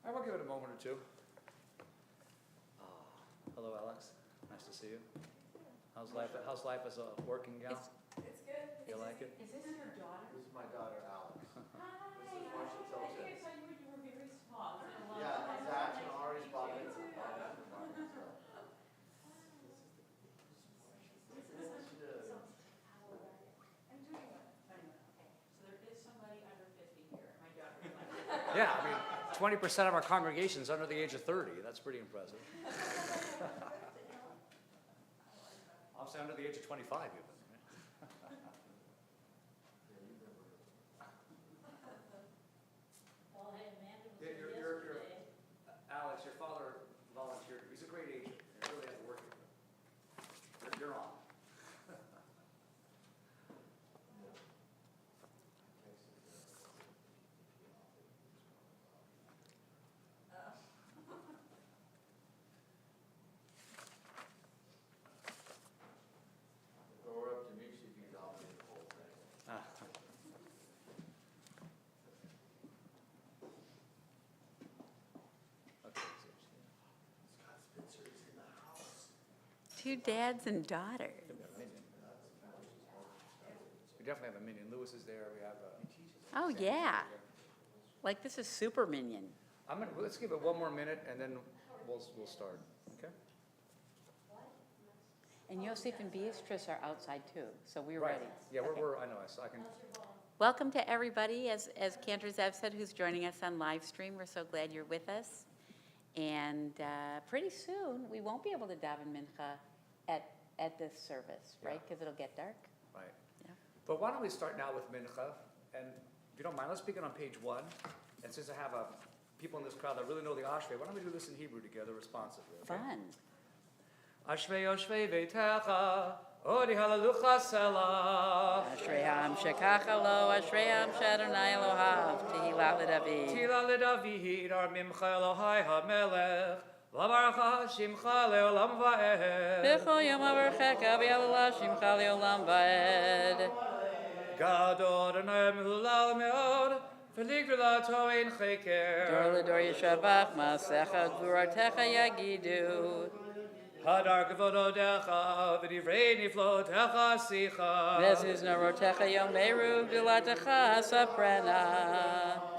I will give it a moment or two. Hello, Alex. Nice to see you. How's life as a working gal? It's good. You like it? Is this your daughter? This is my daughter, Alex. Hi. This is Marcia I Tilton. think I saw you when you were very small. It's been a long Yeah, time. Zach and Ari's You bought me. too. I'm doing one. Funny one. Okay. So there is somebody under 50 here. My daughter is like. Yeah, I mean, 20% of our congregation is under the age of 30. That's pretty impressive. I'll say under the age of 25 even. Well, hey, Amanda was Yeah, here you're- yesterday. Alex, your father volunteered. He's a great agent. You really have to work with him. You're on. Go up to me, see if you can dominate the whole thing. Scott Spitzer is in the house. Two dads and daughters. We definitely have a minion. Lewis is there. We have. Oh, Sam's yeah. there. Like this is Super Minion. Let's give it one more minute and then we'll start. Okay. And Yosef and Beatrice are outside too, so we're Right. ready. Yeah, Okay. I know. I can. Welcome to everybody, as Cantor Zev said, who's joining us on live stream. We're so glad you're with us. And pretty soon, we won't be able to daven mincha at this service, right? Yeah. Because it'll get dark. Right. Yeah. But why don't we start now with mincha? And if you don't mind, let's begin on page 1. And since I have people in this crowd that really know the Ashrei, why don't we do this in Hebrew together responsively? Okay? Fun. Ashrei Yoshvei Veitecha, Odi Halalucha Selah. Ashrei shekacha lo, Ashrei shadonai Elohav, Tehillah l'David. Tila leDavid, Ar Mimcha Elohai HaMelech, Lavarcha Shimcha Leolam Va'ed. B'chol yom avarcheka, v'yalallah shimcha le'olam va'ed. Gadol Adonai Mehulal Meod, V'lig V'lato Ein Cheker. Dor l'dor yishavach, ma'asecha gvuratecha yagidu. Hadar Kavododecha, V'divrei Niflotecha Sicha. Vezus narotecha yom meru, gulatecha saprena.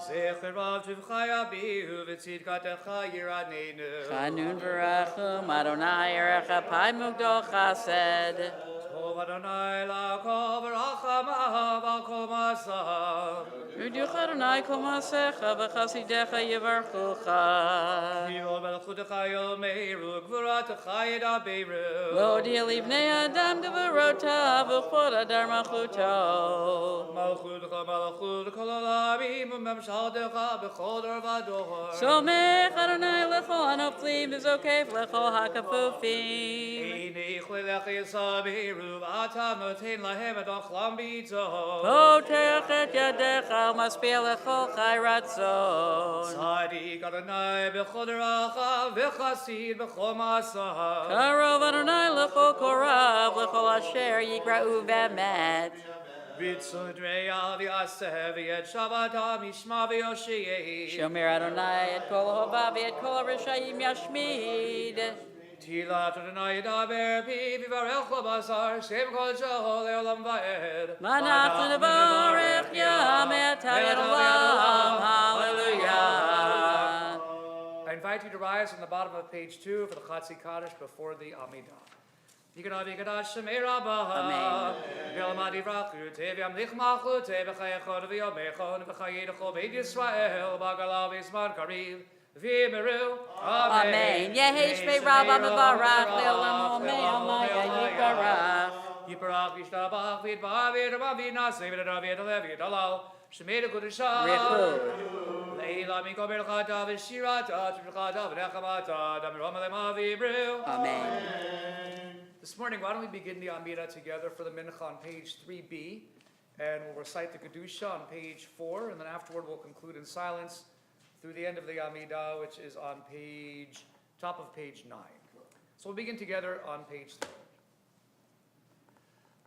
Zecher Rav Tivcha Yabihu, V'tzidkatecha Yiradneinu. Chanun v'rachum, Adonai erecha pai mugdol chesed. Tov Adonai La'kol V'rachamav Al Kol Masav. Uduch Adonai kol maasecha, v'chasidecha yivarchucha. V'yol Melchutecha Yomeru, Gvuratecha Yedaberu. Lo dilivnei adam gevurota, v'chod adar malchuto. Malchutecha Malchut Kol Olamim, U'memshaltecha B'chol Dor V'dor. Somech Adonai lechol hanoflim, v'zokef lechol hakafufim. Einei Chlelech Yisaberu, V'atam Notein Lahem Et Ochlam B'Yitzon. Potech et yadecha, umaspia lechol chai ratzon. Tzadik Adonai B'chol Derachav, V'chasid B'chol Masav. Karov Adonai lechol korav, lechol asher yikra'u v'emet. V'tzudrei Al V'yaseh V'yed Shabbatam Yishma V'yoshiyeh. Shomer Adonai et kol hova v'et kol rishayim yashmid. Tilat Adonai Yedaber Pi V'varech L'basar Shem Kol Shehol Le'olam Va'ed. Manach nevarech yam et hayat olam. Hallelujah. I invite you to rise on the bottom of page 2 for the Chatzi Kaddish before the Amidah. Yigadav Yigadav Shemei Rabbah. Amen. V'yamad Yivrachu Tev Yamlich Malchut Tev V'chayechon V'yomechon V'chayedecho Beit Yisrael B'agalav Yismar Kariv V'yimeru. Amen. Yehi shmei Rabbah mevarach le'olam me'amaya yikarach. Yiparach Yishtabach V'yidbar V'yidbar V'yidnaseh V'yidar V'yidalev V'yidalav Shemei D'Kudusha. Richud. Leila Miko Berchata V'shirata V'shirata V'nechamata D'amirom Alema V'yibru. Amen. This morning, why don't we begin the Amidah together for the Mincha on page 3b, and we'll recite the Kedusha on page 4, and then afterward we'll conclude in silence through the end of the Amidah, which is on top of page 9. So we'll begin together on page 3.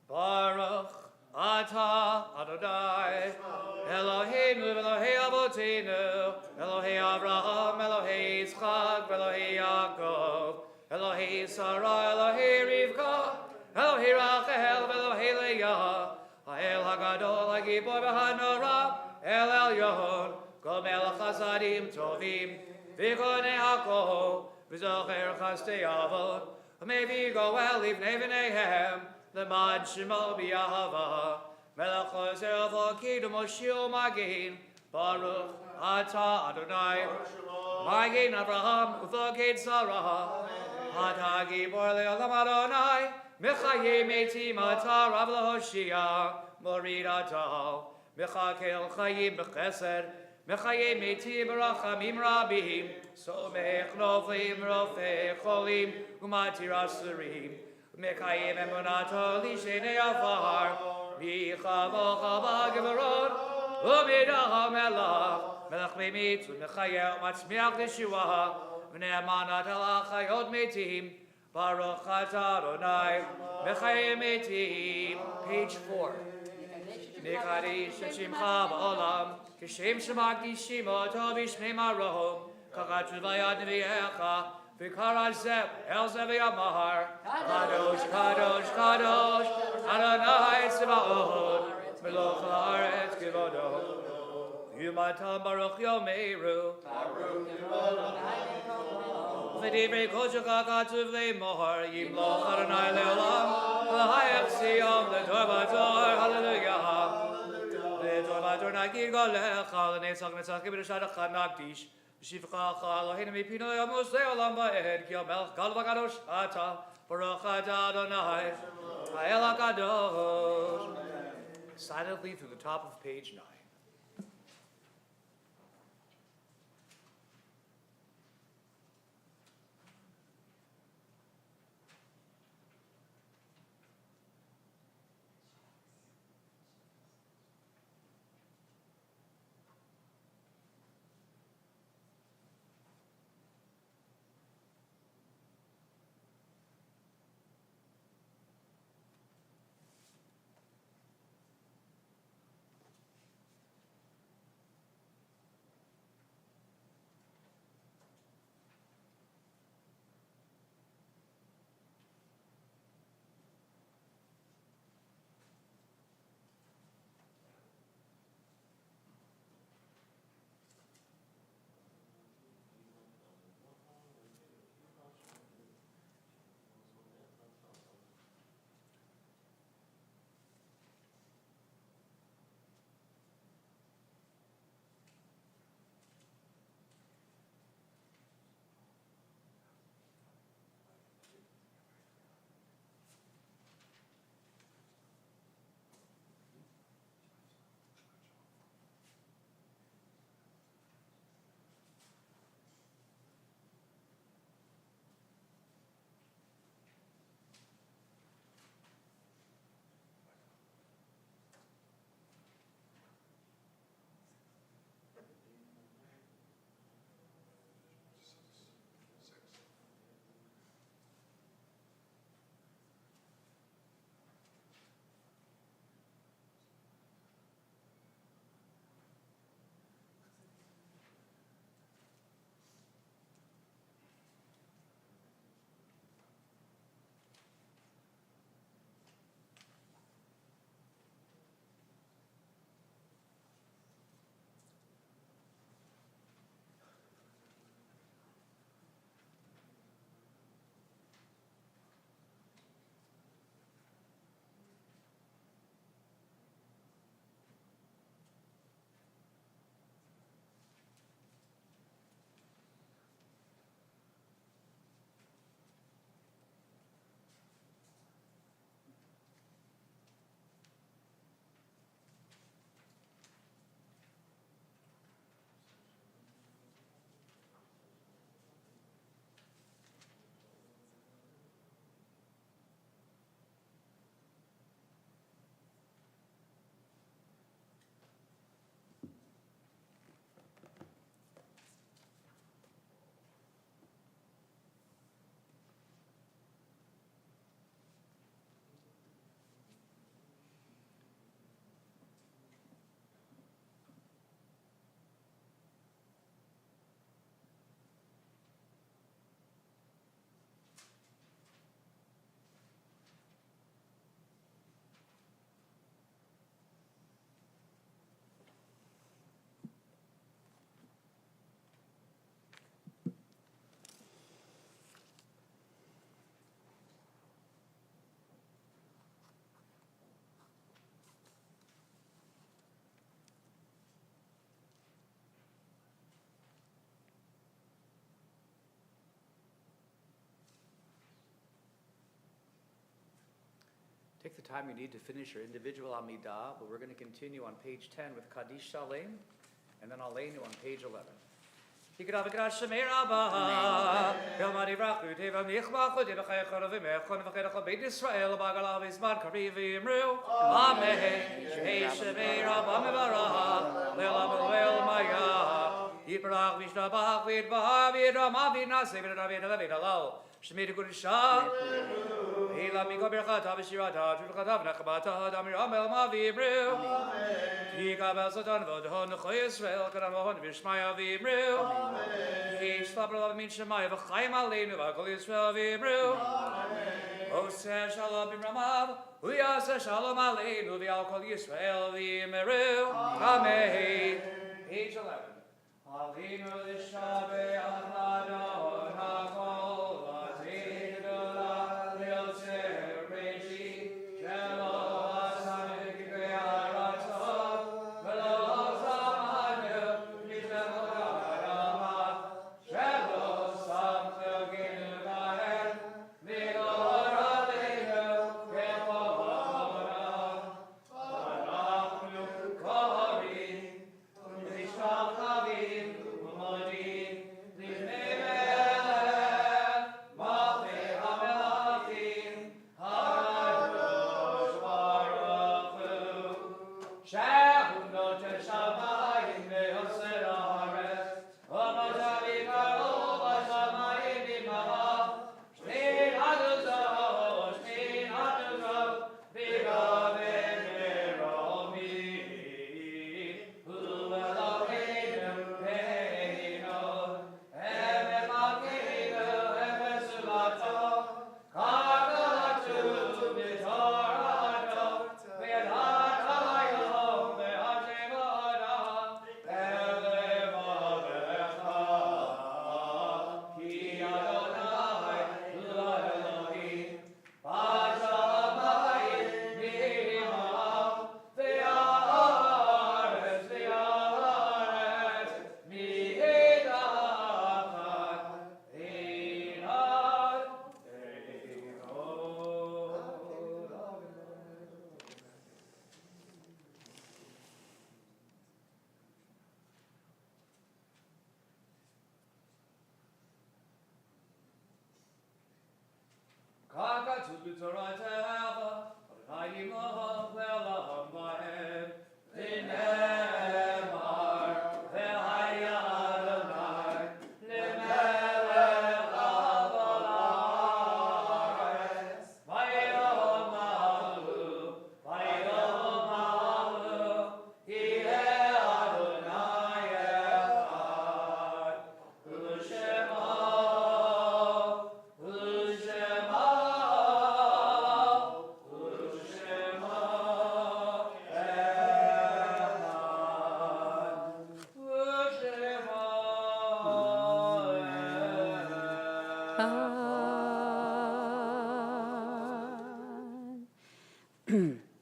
Baruch Atah Adonai Eloheinu Elohei Avot Avotenu, Elohei Avraham, Elohei Yitzchak, Elohei Yaakov, Elohei Sarah, Elohei Rivka, Elohei Rachel, Elohei Leah, Ha'el HaGadol, HaGibor v'Hanora, El Elyon, Kol Melech Chasadim Tovim, V'Konei HaKol, V'Zocher Chastei Avot, Ha'mevi Goel Livnei V'neihem, L'mad Shemo B'Yahava, Melech Choser V'Kidum Oshil Magin, Baruch Ata Adonai, Magin Abraham, Uvokid Sarah, Ata Gibor Le'olam Adonai, Mechaye Metim Ata Rav L'Hoshia, Morid Ata, Mechakel Chayim B'Chesed, Mechaye Metim B'Rachamim Rabim, Somech Noflim Rofei Cholim, Umatir Asurim, Mekayim Emunato Lishenei Afar, Micha Vocha B'Gevorot, Umidah Melach, Melech Memit, Mechaye Matzmiach Yeshua, V'ne'emanat El Chayot Metim, Baruch Atah Adonai, Mechaye Metim, page 4. Mekadish Shemcha Ba'olam, Kishem Shemakdishim Oto B'Shnei Marom, Kachatu V'yad Nevi'echa, V'Karad Zeb El Zev Yamahar, Kadosh, Kadosh, Kadosh, Adonai Tzebaot, Meloch Haaretz Kivodo, Yumatam Baruch Yomeru, V'divrei Koshach Katuv Le'mohar, Yimloch Adonai Le'olam, V'hayach Siyom L'Tor B'Tor, Hallelujah. L'Tor B'Tor Nagid Golecha, L'Netzach Netzach Kibirushat Echad Nagdish, Shivcha Eloheinu Mipino Yamus Le'olam Ba'ed, Ki Yomelch Gal V'Kadosh Ata, Baruch Ata Adonai, Ha'el HaKadosh. Silently through the top of page 9. Take the time you need to finish your individual Amidah, but we're going to continue on page 10 with Kaddish Shalem, and then Aleinu on page 11. Shemir Gurusha, Hila Miko Berkata, Vishirata, Tulkata, Nakabata, Damir Amel Mavi Brew, Tika Belsotan, Vodhon, Israel, Karamon, Vishmaya Vibrew, Each Labra Min Shemaya, Vachaima Lenu, Vakal Israel Vibrew, Ose Shalom Ramav, Uyasa Shalom Aleinu, Vialkal Israel Vimrew, Amen. Page 11. Alinu Lishabe Ahmadon Hakol.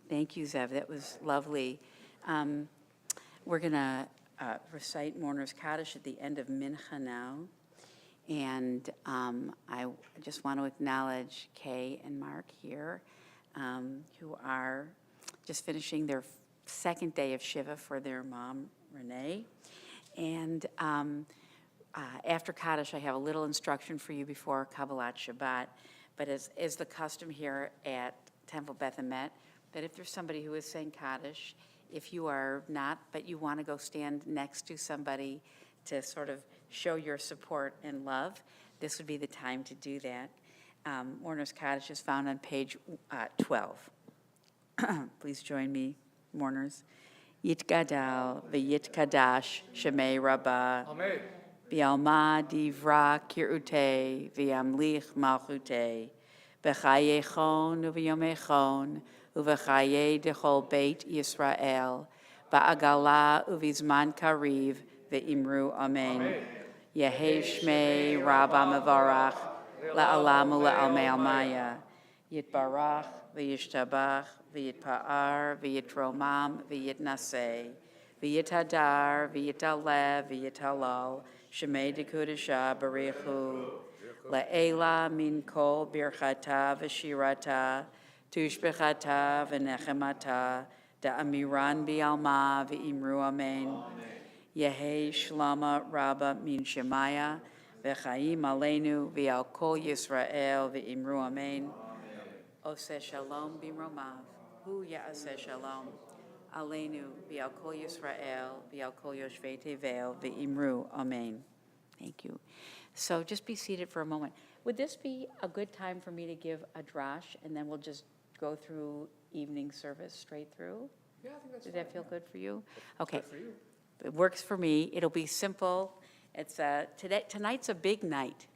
Thank you, Zev. That was lovely. We're going to recite Mourner's Kaddish at the end of Mincha now. And I just want to acknowledge Kay and Mark here, who are just finishing their second day of Shiva for their mom, Renee. And after Kaddish, I have a little instruction for you before Kabbalat Shabbat. But as the custom here at Temple Beth Emet, that if there's somebody who is saying Kaddish, if you are not, but you want to go stand next to somebody to sort of show your support and love, this would be the time to do that. Mourner's Kaddish is found on page 12. Please join me, mourners. Yitgadal v'yitkadash shemei rabbah. Amen. V'alma divra kirute v'amlich malchute. V'chayechon uv'yomechon uv'chaye dechol beit Yisrael. V'agala uv'izman kariv v'imru amen. Yehi shmei rabba mevarach la'alam u'la'almei almaya. Yitbarach v'yishtabach v'yitpa'ar v'yitromam v'yitnaseh. V'yitadar v'yitalev v'yitalal. Shemei dekudesha barichu. La'ela min kol birchata v'shirata. tushbechata v'nechemata, da'amiran bi'alma v'imru amen. Yehi shlama rabba min shemaya, v'chaim aleinu v'al kol Yisrael v'imru amen. Oseh shalom b'mromav, hu ya'aseh shalom. Aleinu v'al kol Yisrael v'al kol yoshvei tevel v'imru amen. Thank you. So just be seated for a moment. Would this be a good time for me to give a drash, and then we'll just go through evening service straight through? Yeah, I think that's Does fine. that feel good for you? Okay. Good for you. It works for me. It'll be simple. It's tonight's a big night.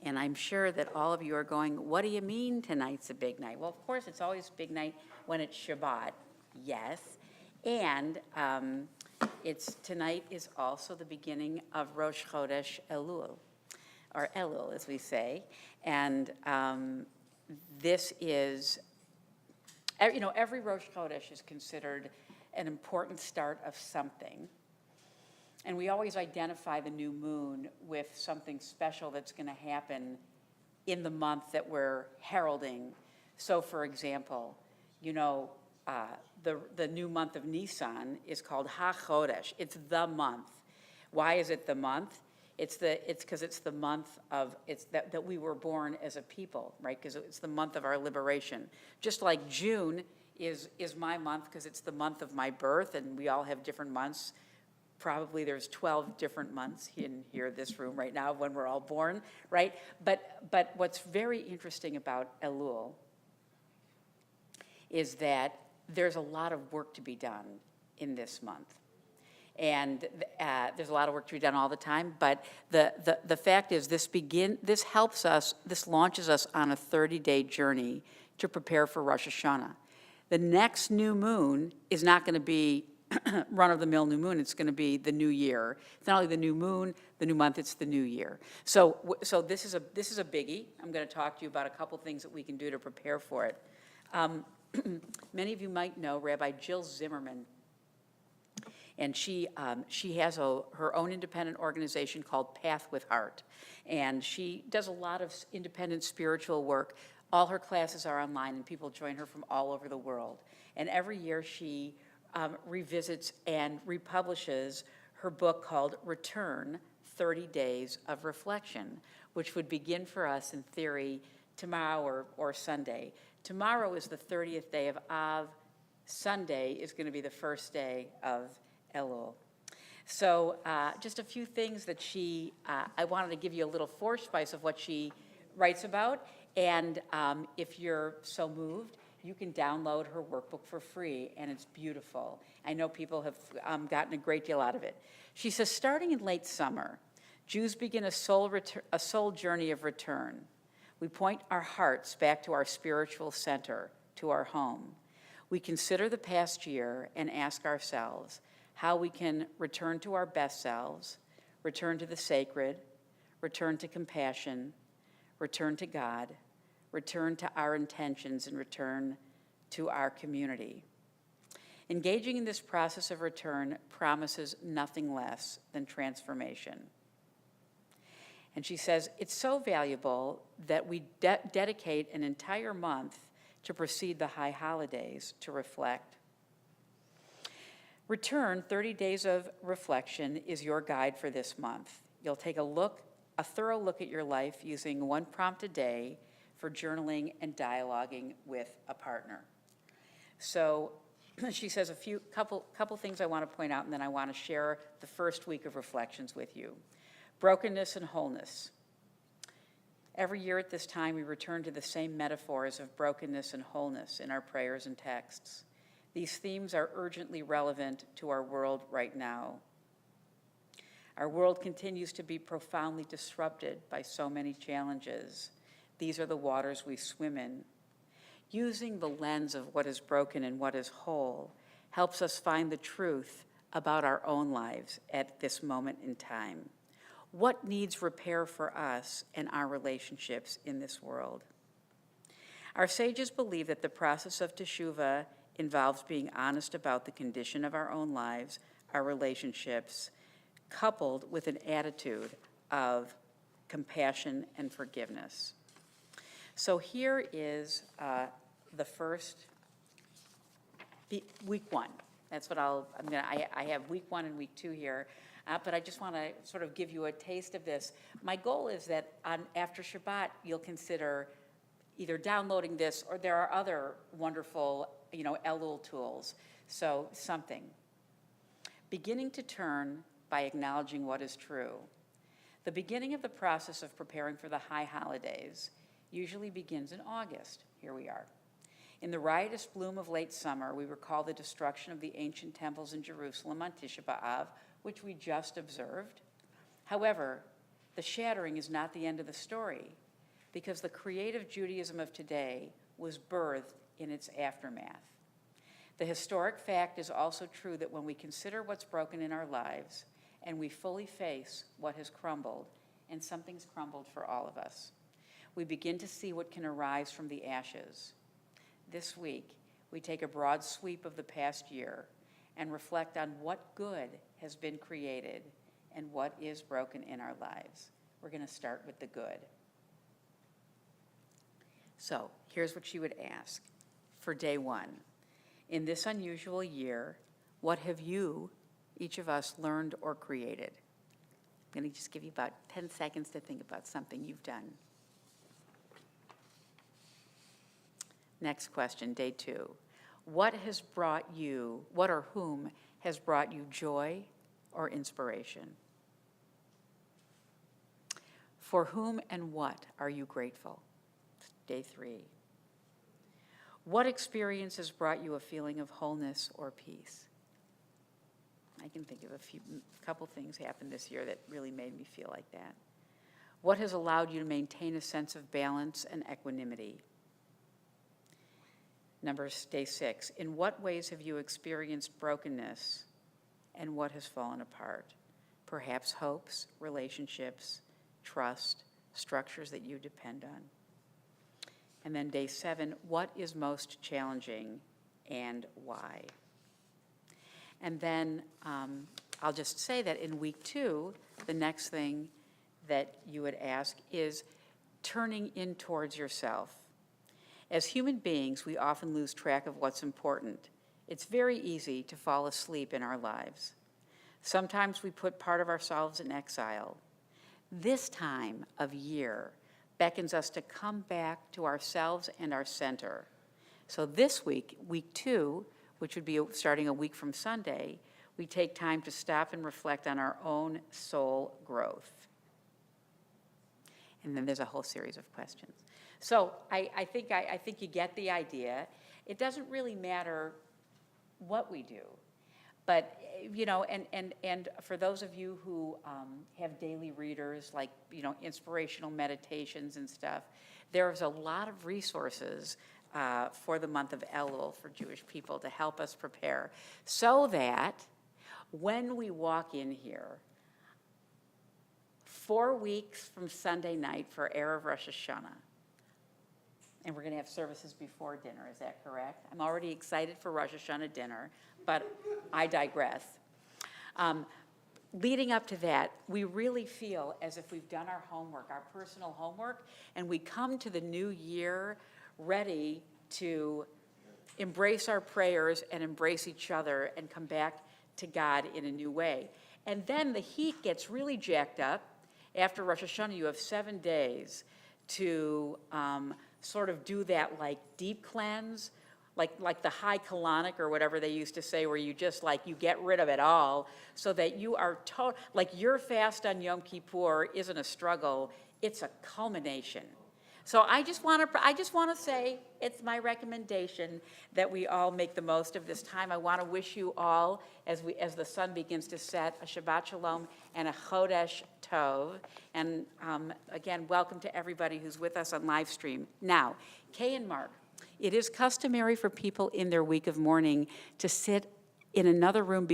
And I'm sure that all of you are going, what do you mean tonight's a big night? Well, of course, it's always a big night when it's Shabbat, yes. And tonight is also the beginning of Rosh Chodesh Elul, or Elul, as we say. And this is, every Rosh Chodesh is considered an important start of something. And we always identify the new moon with something special that's going to happen in the month that we're heralding. So, for example, the new month of Nisan is called HaChodesh. It's the month. Why is it the month? It's because it's the month of that we were born as a people, right? Because it's the month of our liberation. Just like June is my month because it's the month of my birth, and we all have different months. Probably there's 12 different months in here, this room right now, when we're all born, right? But what's very interesting about Elul is that there's a lot of work to be done in this month. And there's a lot of work to be done all the time, but the fact is this launches us on a 30-day journey to prepare for Rosh Hashanah. The next new moon is not going to be run-of-the-mill new moon. It's going to be the new year. It's not only the new moon, the new month, it's the new year. So this is a biggie. I'm going to talk to you about a couple things that we can do to prepare for it. Many of you might know Rabbi Jill Zimmerman, and she has her own independent organization called Path with Heart, and she does a lot of independent spiritual work. All her classes are online, and people join her from all over the world. And every year she revisits and republishes her book called Return, 30 Days of Reflection, which would begin for us in theory tomorrow or Sunday. Tomorrow is the 30th day of Av. Sunday is going to be the first day of Elul. So just a few things that I wanted to give you a little foresight of what she writes about. And if you're so moved, you can download her workbook for free, and it's beautiful. I know people have gotten a great deal out of it. She says, starting in late summer, Jews begin a soul journey of return. We point our hearts back to our spiritual center, to our home. We consider the past year and ask ourselves how we can return to our best selves, return to the sacred, return to compassion, return to God, return to our intentions, and return to our community. Engaging in this process of return promises nothing less than transformation. And she says, it's so valuable that we dedicate an entire month to precede the high holidays to reflect. Return, 30 Days of Reflection, is your guide for this month. You'll take a thorough look at your life using one prompt a day for journaling and dialoguing with a partner. So she says couple things I want to point out, and then I want to share the first week of reflections with you. Brokenness and wholeness. Every year at this time, we return to the same metaphors of brokenness and wholeness in our prayers and texts. These themes are urgently relevant to our world right now. Our world continues to be profoundly disrupted by so many challenges. These are the waters we swim in. Using the lens of what is broken and what is whole helps us find the truth about our own lives at this moment in time. What needs repair for us and our relationships in this world? Our sages believe that the process of teshuvah involves being honest about the condition of our own lives, our relationships, coupled with an attitude of compassion and forgiveness. So here is the first, week one. That's what I have week 1 and week 2 here. But I just want to sort of give you a taste of this. My goal is that after Shabbat, you'll consider either downloading this, or there are other wonderful, Elul tools. So something. Beginning to turn by acknowledging what is true. The beginning of the process of preparing for the high holidays usually begins in August. Here we are. In the riotous bloom of late summer, we recall the destruction of the ancient temples in Jerusalem on Tisha B'Av, which we just observed. However, the shattering is not the end of the story, because the creative Judaism of today was birthed in its aftermath. The historic fact is also true that when we consider what's broken in our lives and we fully face what has crumbled, and something's crumbled for all of us, we begin to see what can arise from the ashes. This week, we take a broad sweep of the past year and reflect on what good has been created and what is broken in our lives. We're going to start with the good. So here's what she would ask for day 1. In this unusual year, what have you, each of us, learned or created? I'm going to just give you about 10 seconds to think about something you've done. Next question, day 2. What or whom has brought you joy or inspiration? For whom and what are you grateful? Day 3. What experience has brought you a feeling of wholeness or peace? I can think of a couple things happened this year that really made me feel like that. What has allowed you to maintain a sense of balance and equanimity? Day 6. In what ways have you experienced brokenness and what has fallen apart? Perhaps hopes, relationships, trust, structures that you depend on. And then day 7, what is most challenging and why? And then I'll just say that in week 2, the next thing that you would ask is turning in towards yourself. As human beings, we often lose track of what's important. It's very easy to fall asleep in our lives. Sometimes we put part of ourselves in exile. This time of year beckons us to come back to ourselves and our center. So this week, week 2, which would be starting a week from Sunday, we take time to stop and reflect on our own soul growth. And then there's a whole series of questions. So I think you get the idea. It doesn't really matter what we do, but and for those of you who have daily readers, like inspirational meditations and stuff, there's a lot of resources for the month of Elul for Jewish people to help us prepare, so that when we walk in here, 4 weeks from Sunday night for Erev Rosh Hashanah, and we're going to have services before dinner, is that correct? I'm already excited for Rosh Hashanah dinner, but I digress. Leading up to that, we really feel as if we've done our homework, our personal homework, and we come to the new year ready to embrace our prayers and embrace each other and come back to God in a new way. And then the heat gets really jacked up. After Rosh Hashanah, you have 7 days to sort of do that like deep cleanse, like the high colonic or whatever they used to say, where you just you get rid of it all, so that you are your fast on Yom Kippur isn't a struggle, it's a culmination. So I just want to say it's my recommendation that we all make the most of this time. I want to wish you all, as the sun begins to set, a Shabbat Shalom and a Chodesh Tov. And again, welcome to everybody who's with us on live stream. Now, Kay and Mark, it is customary for people in their week of mourning to sit in another room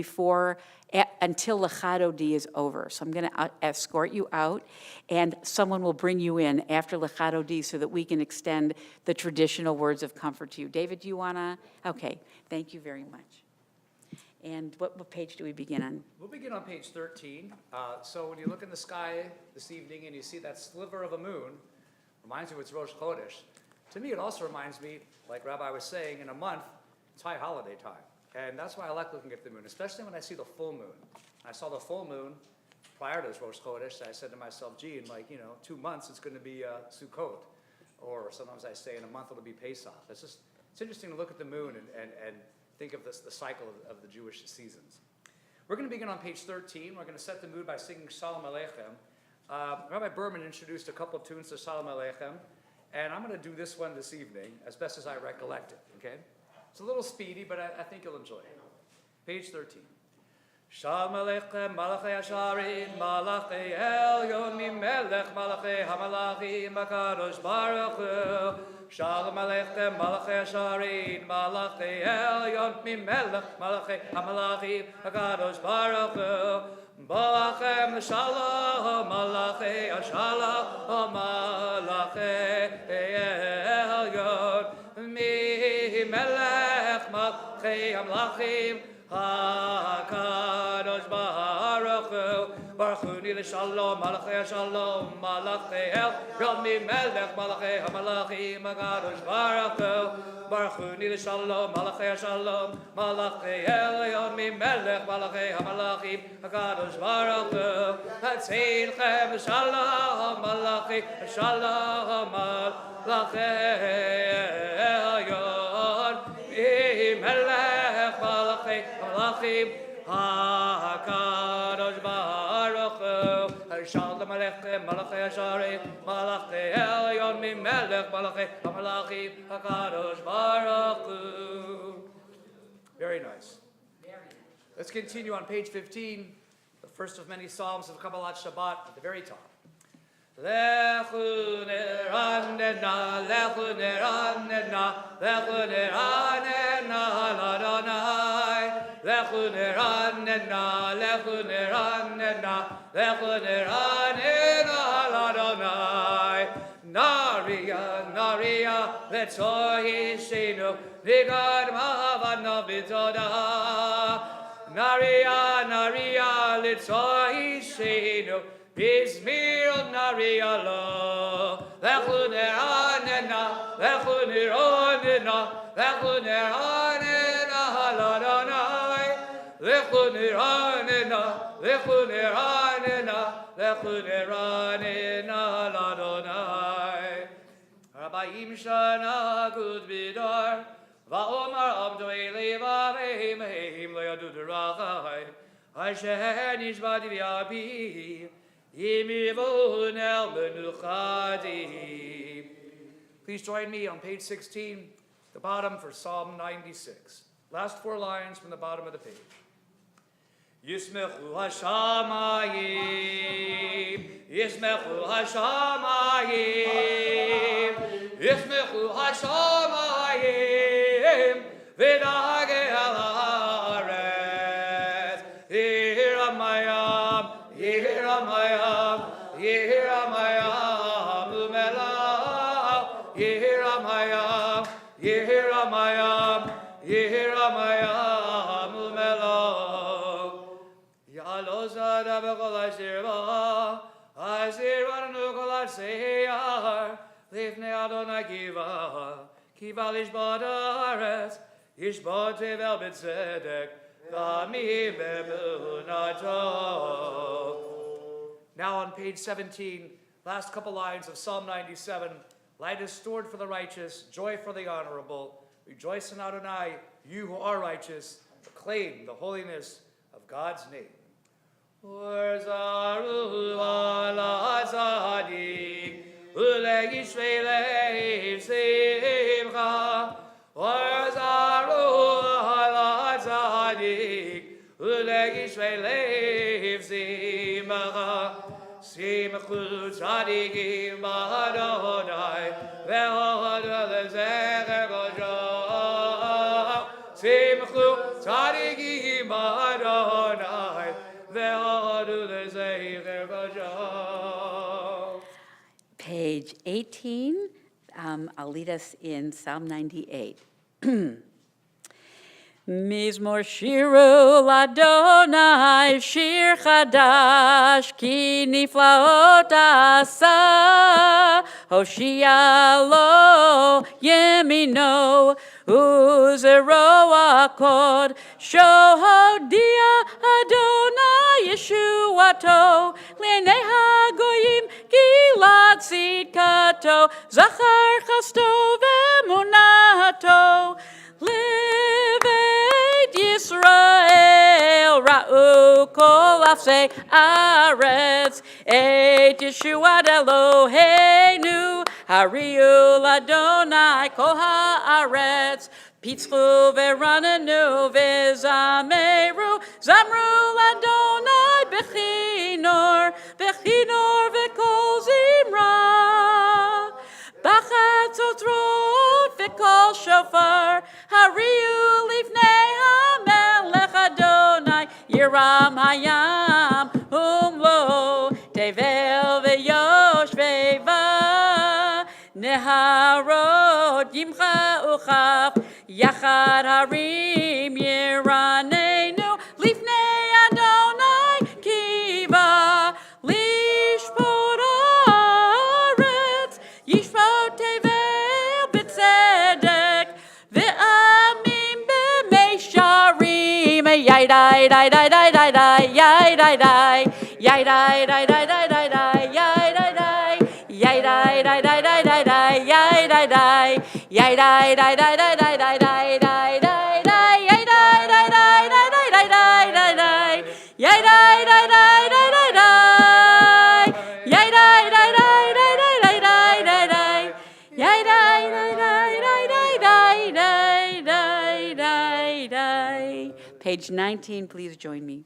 until L'chad Odi is over. So I'm going to escort you out, and someone will bring you in after L'chad Odi so that we can extend the traditional words of comfort to you. David, do you want to? Okay, thank you very much. And what page do we begin on? We'll begin on page 13. So when you look in the sky this evening and you see that sliver of a moon, reminds you it's Rosh Chodesh. To me, it also reminds me, like Rabbi was saying, in a month, it's high holiday time. And that's why I like looking at the moon, especially when I see the full moon. I saw the full moon prior to this Rosh Chodesh, so I said to myself, gee, in 2 months, it's going to be Sukkot. Or sometimes I say in a month it'll be Pesach. It's interesting to look at the moon and think of the cycle of the Jewish seasons. We're going to begin on page 13. We're going to set the mood by singing Shalom Aleichem. Rabbi Berman introduced a couple of tunes to Shalom Aleichem, and I'm going to do this one this evening as best as I recollect it, okay? It's a little speedy, but I think you'll enjoy it. Page 13. Shalom Aleichem, Malachei Asharim, Malachei Elyon, Mimelech, Malachei Hamalachim, HaKadosh Baruch Hu. Shalom Aleichem, Malachei Asharim, Malachei Elyon, Mimelech, Malachei Hamalachim, HaKadosh Baruch Hu. Balachem Shalom, Malachei Ashalom, Malachei Elyon, Mimelech, Malachei Hamalachim, HaKadosh Baruch Hu. Baruch Hu Nil Shalom, Malachei Shalom, Malachei Elyon Mimelech, Malachei HaMalachim, HaKadosh Baruch Hu. Baruch Hu Nil Shalom, Malachei Shalom, Malachei Elyon Mimelech, Malachei HaMalachim, HaKadosh Baruch Hu. Tzilchem Shalom, Malachei Shalom, Malachei Elyon Mimelech, Malachei HaMalachim, HaKadosh Baruch Hu. Shalom Aleichem, Malachei Asharim, Malachei Elyon Mimelech, Malachei HaMalachim, HaKadosh Baruch Hu. Very nice. Let's continue on page 15, the first of many psalms of Kabbalat Shabbat at the very top. Lechu neranena, lechu neranena, lechu neranena, l'Adonai. Lechu neranena, lechu neranena, lechu neranena, l'Adonai. Naria, naria, letzoi shenu, nigad ma'avana b'toda. Naria, naria, letzoi shenu, Bismil naria lo. Lechu neranena, lechu neranena, lechu neranena, l'Adonai. Lechu neranena, lechu neranena, lechu neranena, l'Adonai. Rabbaim shana gud bidar, va'omar abdu eli v'avehim heim lo yadu derachai. Asher nishbadi v'yabi, yimivun el menuchadi. Please join me on page 16, the bottom for Psalm 96. Last 4 lines from the bottom of the page. Yismechu hashamayim, Yismechu hashamayim, Yismechu hashamayim, v'dagei al haaretz. Yiramayam, Yiramayam, Yiramayam, umelah. Yiramayam, Yiramayam, Yiramayam, umelah. Yalozada b'kol ha'shirva, ha'shirvanu kol ha'seyar, lifnei Adonai kiva lishbad haaretz, yishbad tevel b'tzedek, v'ami b'emunato. Now on page 17, last couple lines of Psalm 97, light is stored for the righteous, joy for the honorable. Rejoice in Adonai, you who are righteous, proclaim the holiness of God's name. Urzaru ala tzadik, ule'yishvei lev simcha. Urzaru ala tzadik, ule'yishvei lev simcha. Simchu tzadikim b'Adonai, ve'odu lezecher kosho. Simchu tzadikim b'Adonai, ve'odu lezecher kosho. Page 18, I'll lead us in Psalm 98. Mizmor shiru l'Adonai shir chadash ki niflaot asa Hoshia lo yemino uzero akod shohodia Adonai Yeshuato l'nei hagoyim gilad tzidkato zachar chasto v'emunato Liveit Yisrael ra'u kol afsei aretz et Yeshua Eloheinu hariu l'Adonai kol haaretz pitzchu veranenu vezameru zamru l'Adonai bechinor v'kol zimra B'chatzotrot v'kol shofar hariu lifnei hamelech Adonai Yiram hayam umlo tevel v'yoshveva neharot yimcha uchaf yachad harim yiranenu lifnei Adonai kiva lishpot haaretz yishpot tevel b'tzedek v'amim b'meisharim yai dai dai dai dai dai dai yai dai dai yai dai dai dai dai dai dai yai dai dai yai dai dai dai dai dai dai yai dai dai yai dai dai dai dai dai dai dai dai dai dai yai dai dai dai dai dai dai dai dai dai yai dai dai dai dai dai dai yai dai dai dai dai dai dai dai dai dai yai dai dai dai dai dai dai dai dai dai dai. Page 19, please join me.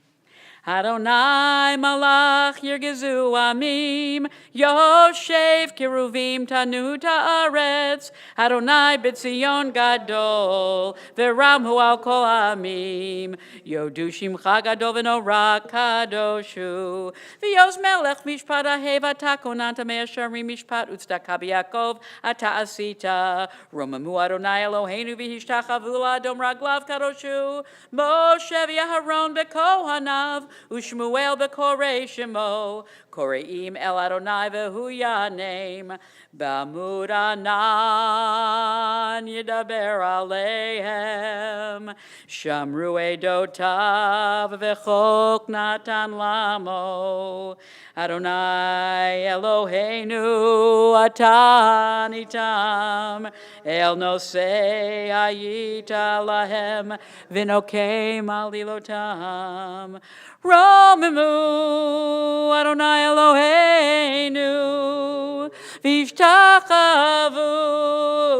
Adonai malach yirgezu amim Yoshev kiruvim tanu ta'aretz Adonai b'tzion gadol V'ramhu al kol amim Yodu shimcha gadol v'nora kadoshu V'yos melech mishpat ahev ata konanta me'asharim mishpat utzedaka b'Yakov ata asita Romamu Adonai Eloheinu v'hishtachavu l'adom raglav kadoshu Moshe v'Aharon v'kohanav Ushmuel b'korei shemo, koreim el Adonai v'hu yanem, b'amud anan yidaber aleihem, shamru edotav v'chok natan lamo, Adonai Eloheinu atan itam, el nosei ayita lahem, v'nokem alilotam, Romimu Adonai Eloheinu V'ishtachavu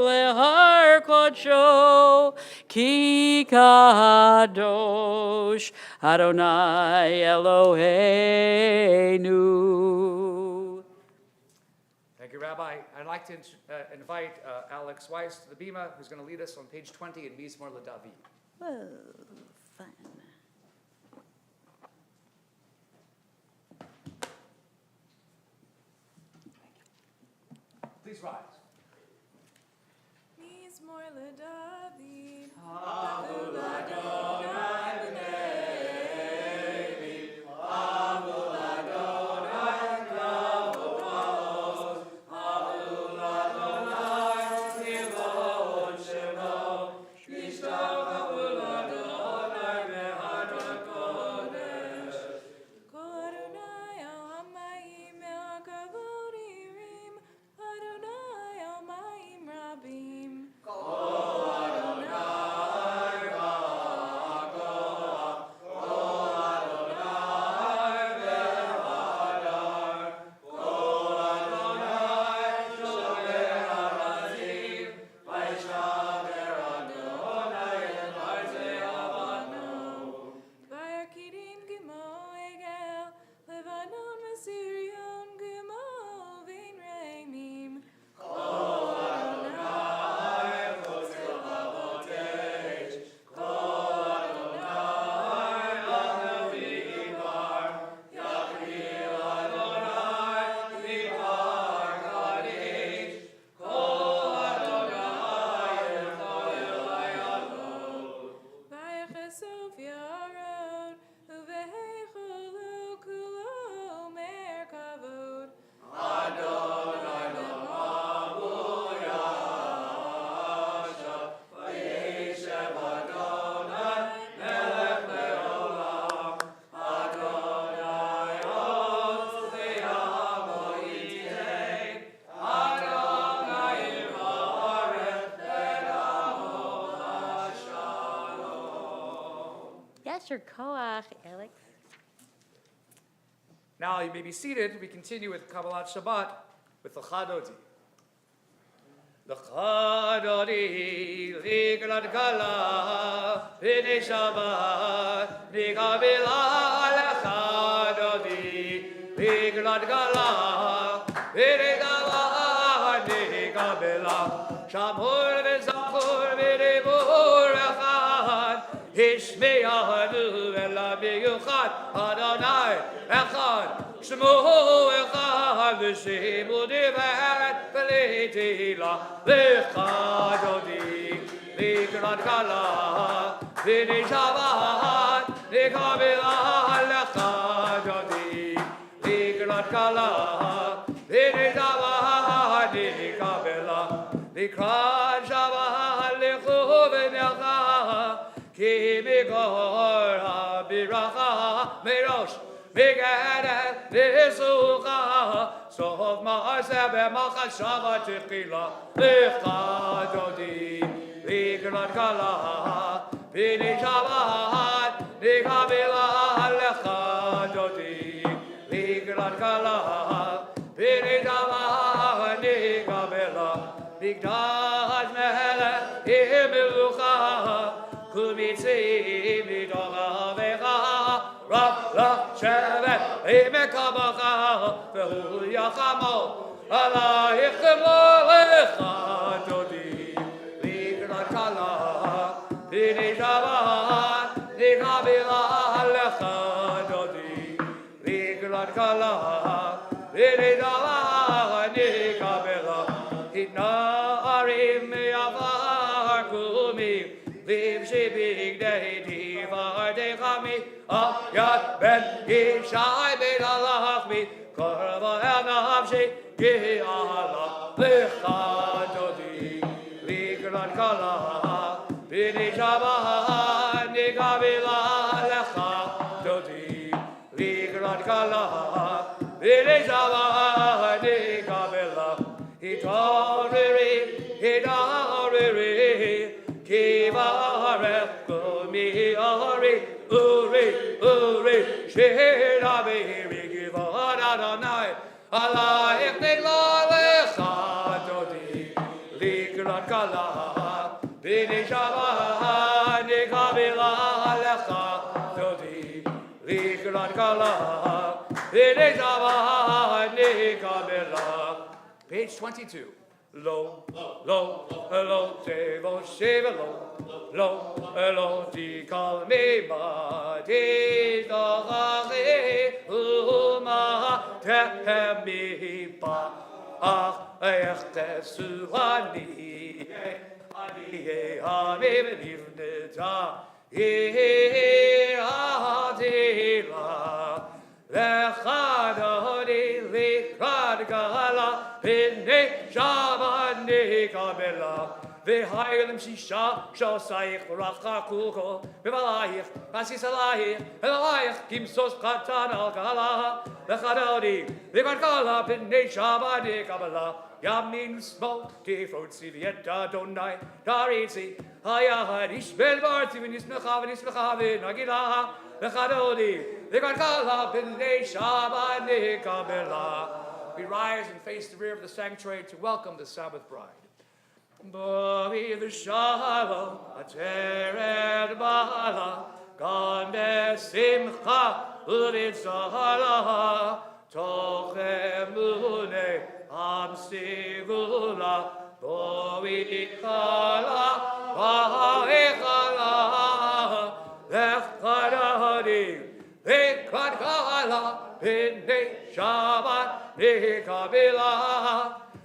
lehar kodsho Ki kadosh Adonai Eloheinu. Thank you, Rabbi. I'd like to invite Alex Weiss to the Bima, who's going to lead us on page 20 in Mizmor LeDavid. Whoa, fun. Please rise. Mizmor LeDavid. Adonai Yasher Koach, Alex. Now you may be seated. We continue with Kabbalat Shabbat with the Chadodi. The Chadodi, Ligrat Gala, B'nei Shabbat, Nikabila, Lechadodi, Ligrat Gala, B'nei Gala, Nikabila, Shamur v'Zachur v'Dibur Echad, Hishme'ahadu Ela B'Yuchad, Adonai Echad, Shemu Echad, V'Shemu Divet, V'Leitila, L'Chadodi, L'Ikrat Kala, B'nei Shabbat, Nikabila, L'Chadodi, L'Ikrat Kala, B'nei Shabbat, Nikabila, L'Ikrat Shabbat, L'Chu V'Necha, Ki Mikor HaBiracha, Merosh, Megadet, Nisucha, Sof Ma'aseh B'Machal Shabbat Techila, L'Chadodi, L'Ikrat Kala, B'nei Shabbat, Nikabila, L'Chadodi, L'Ikrat Kala, B'nei Shabbat, Nikabila, Mikdash Melech, Himilucha, Kumitzi Midora Vecha, Rav Shevet, Emekabacha, Vehu Yachamo, Alayich Lecha Dodi, L'Ikrat Kala, B'nei Shabbat, Nikabila Lecha Dodi, L'Ikrat Kala, B'nei Shabbat, Nikabila, Hitnarim Yavar Kumi, Liv Shibig Dehi Vardechami, Ayat Ben Yishai Ben Alachmi, Korva Elnavshi, Gi Allah, Lechadodi, L'Ikrat Kala, B'nei Shabbat, Nikabila Lechadodi, L'Ikrat Kala, B'nei Shabbat, Nikabila, Hitariri, Kivarech, Kumiari, Uri, Shirabiri, Givad Adonai, Alayich Nigla Lechadodi, L'Ikrat Kala, B'nei Shabbat, Nikabila Lechadodi, L'Ikrat Kala, B'nei Shabbat, Nikabila. Page 22. Lo, tevo shiva lo, ti kal me ma, ti dachari, te mi pa, ach, echte su ani, ami benivneta, adila, lechadodi, l'Ikrat Kala, B'nei Shabbat Nikabila, V'hayim Shisha, Shosayich Racha Kucho, V'valayich, V'asisalayich, V'valayich, Kimsos Katan Al Kala, L'chadodi, L'Ikrat Kala, B'nei Shabbat Nikabila, Yamin Smo, Tifrotzi V'yeta Donai, Taritzi, Hayahad, Ishbel Barti, V'nismecha V'nagilah, L'chadodi, L'Ikrat Kala, B'nei Shabbat Nikabila. We rise and face the rear of the sanctuary to welcome the Sabbath bride. Bori v'shalom, ateret bala, gan besimcha u'vitzala, toch emune am sigula, bori kala, v'echala, lechadadi, L'Ikrat Kala, B'nei Shabbat Nikabila,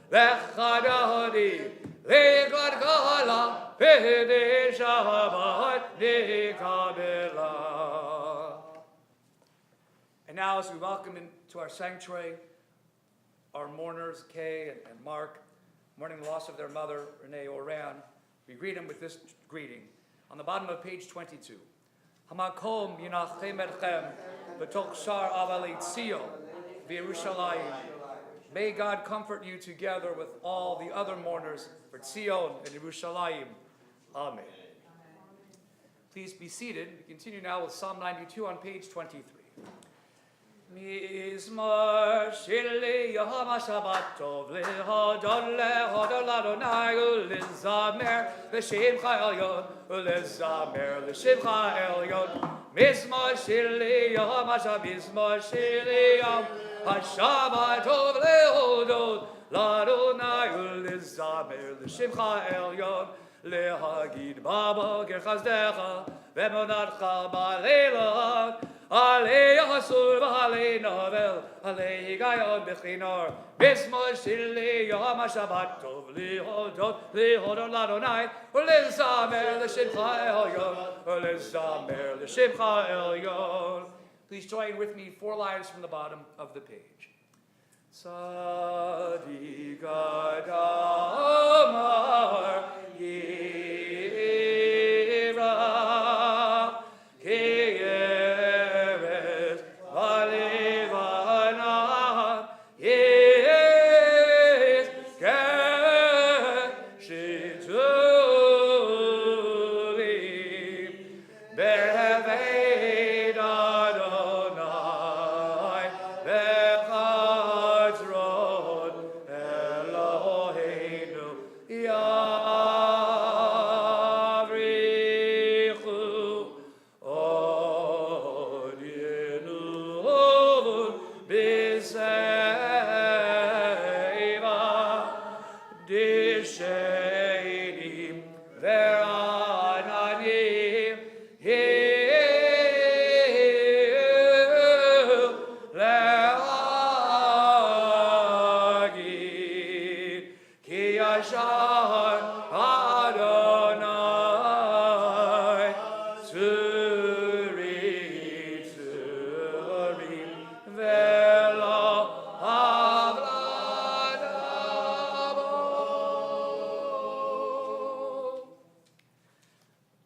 Lechadodi, L'Ikrat Kala, B'nei Shabbat Nikabila. And now, as we welcome into our sanctuary our mourners, Kay and Mark, mourning the loss of their mother, Renee Oran, we greet them with this greeting. On the bottom of page 22. Hamakom yinachem etchem b'toch shar avalit Tzion v'Yerushalayim. May God comfort you together with all the other mourners for Tzion and Yerushalayim. Amen. Please be seated. We continue now with Psalm 92 on page 23. Mizmor shili Yahama Shabbat Tov lehodon lehodon ladonai ulizamer l'shimcha elyon ulizamer l'shimcha elyon Mizmor shili Yahama Shabbat Mizmor shili Yom HaShabbat Tov lehodon ladonai ulizamer l'shimcha elyon Lehagid baba gerchazdecha ve'monatcha ba'leilot Alei Yasur v'alei Novel, Alei Gayon b'chinor, Bismol shili Yom HaShabbat Tov lihodon ladonai, U'lizamer l'shimcha elyon, U'lizamer l'shimcha elyon. Please join with me 4 lines from the bottom of the page. Tzadik Adamar Yira Kiyeret V'Levanan Yes Keshitulim Beved Adonai Bechazron Eloheinu Yavrichu Od Yenuvun B'Seiva Dishenim Verananim Le'agid Ki Yashar Adonai Tzuri Velo Havladabo.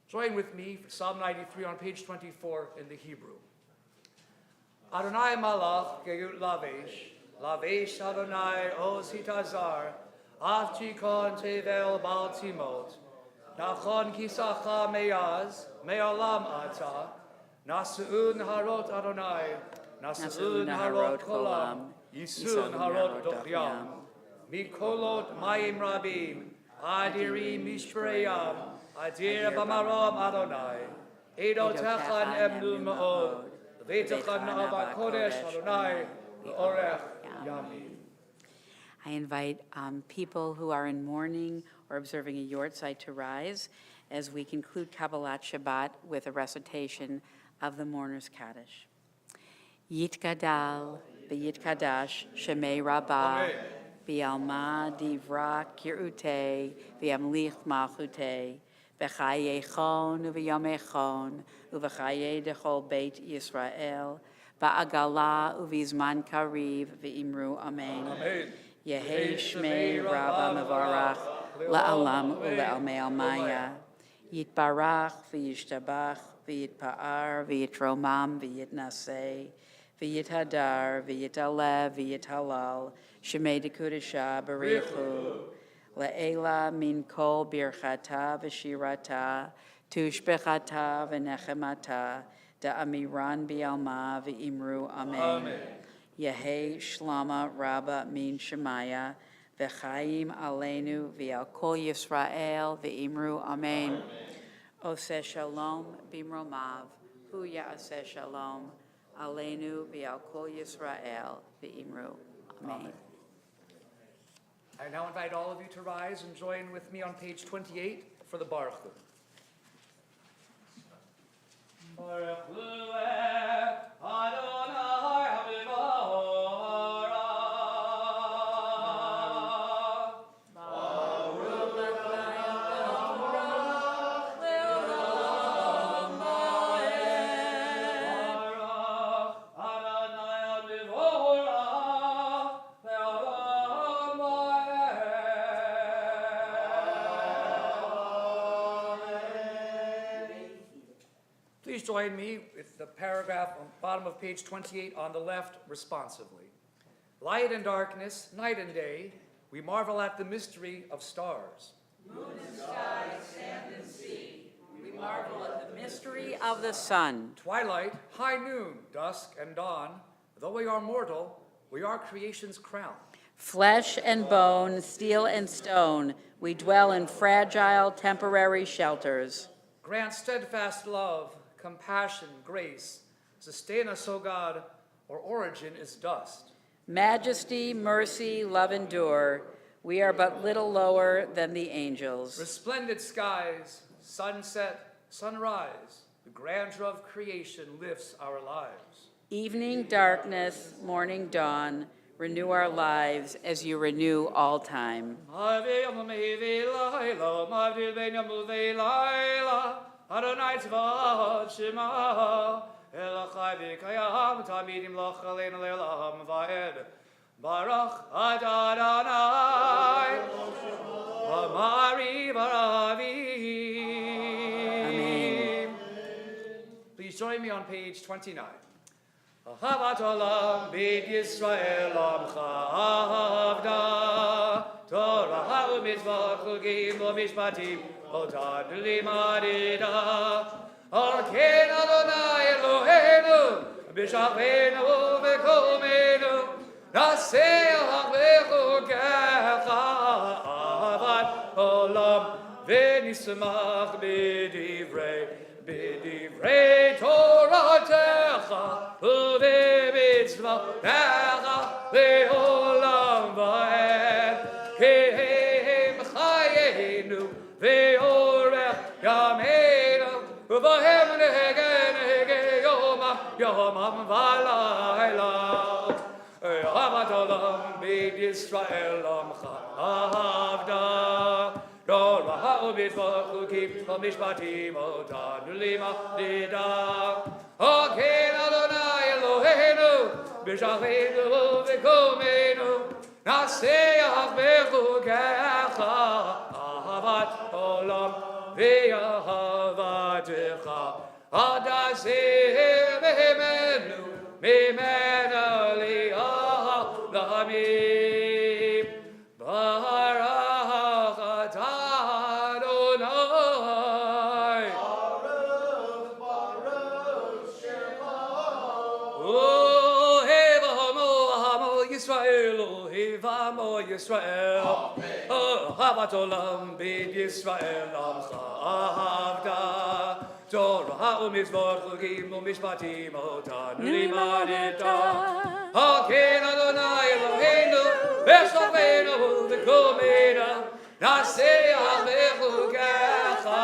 Join with me for Psalm 93 on page 24 in the Hebrew. Adonai malach geut lavesh, lavesh Adonai oz hitazar, aftikon tevel bal timot, nachon kisacha meyaz, me'olam ata, nasu'un harot Adonai, nasu'un harot kolam, yisun harot dochyam, mikolot mayim rabim, adiri mishpreyam, adir bamarom Adonai, edotechan emnu ma'od, V'etechan na'ava kodesh Adonai, orech yamim. I invite people who are in mourning or observing a yortzeit to rise as we conclude Kabbalat Shabbat with a recitation of the Mourner's Kaddish. Yitgadal v'yitkadash shemei rabbah v'yalma divra kirute v'yamlich malchute v'chayechon uv'yamechon uv'chaye dechol beit Yisrael ba'agala uv'izman kariv v'imru amen. Yehei shmei rabba mevarach la'alam u'le'almei almaya yitbarach v'yishtabach v'yitpa'ar v'yitromam v'yitnaseh v'yithadar v'yitalev v'yithalal shemei dekudesha barichu le'ela min kol birchata v'shirata tushbechata v'nechemata da'amiran bi'alma v'imru amen. Yehei shlama rabba min shemaya v'chaim aleinu v'al kol Yisrael v'imru amen. Oseh shalom bimromav hu ya'aseh shalom aleinu v'al kol Yisrael v'imru amen. I now invite all of you to rise and join with me on page 28 for the Baruch Hu. Baruch Hu Adonai Please join me with the paragraph on the bottom of page 28 on the left responsively. Light and darkness, night and day, we marvel at the mystery of stars. Moon and sky, sand and sea, we marvel at the mystery of the sun. Twilight, high noon, dusk, and dawn, though we are mortal, we are creation's crown. Flesh and bone, steel and stone, we dwell in fragile, temporary shelters. Grant steadfast love, compassion, grace. Sustain us, O God, our origin is dust. Majesty, mercy, love endure. We are but little lower than the angels. Resplendent skies, sunset, sunrise, the grandeur of creation lifts our lives. Evening darkness, morning dawn, renew our lives as you renew all time. Adonai tzvaot shema, Elachai v'kayam, tamidim loch aleinu le'olam va'ed. Baruch Adonai, Amari Baravim. Please join me on page 29. Ahavat olam bid Yisrael amcha avda, Torah u'mitzvot chugim u'mishpatim otad limadida. Arken Adonai Eloheinu b'shachenu v'komenu Naseach v'chukecha ahavat olam v'nismach b'divrei Toratecha u'v'mitzvotecha le'olam va'ed kehem chayenu ve'orech yameinu u'vahem nege yomam v'layla Ahavat olam bid Yisrael amcha avda Torah u'mitzvot chukim u'mishpatim otanu limadida Haken Adonai Eloheinu b'shachenu v'komenu Naseach v'chukecha ahavat olam v'yahavatecha Adaseh mehemenu mimena li'alamim Baruch Adonai Ohevamo Yisrael Ohevamo Yisrael Ahavat olam bid Yisrael amcha avda Torah u'mitzvot chugim u'mishpatim otanu limadida Haken Adonai Eloheinu b'shachenu v'komenu Naseach v'chukecha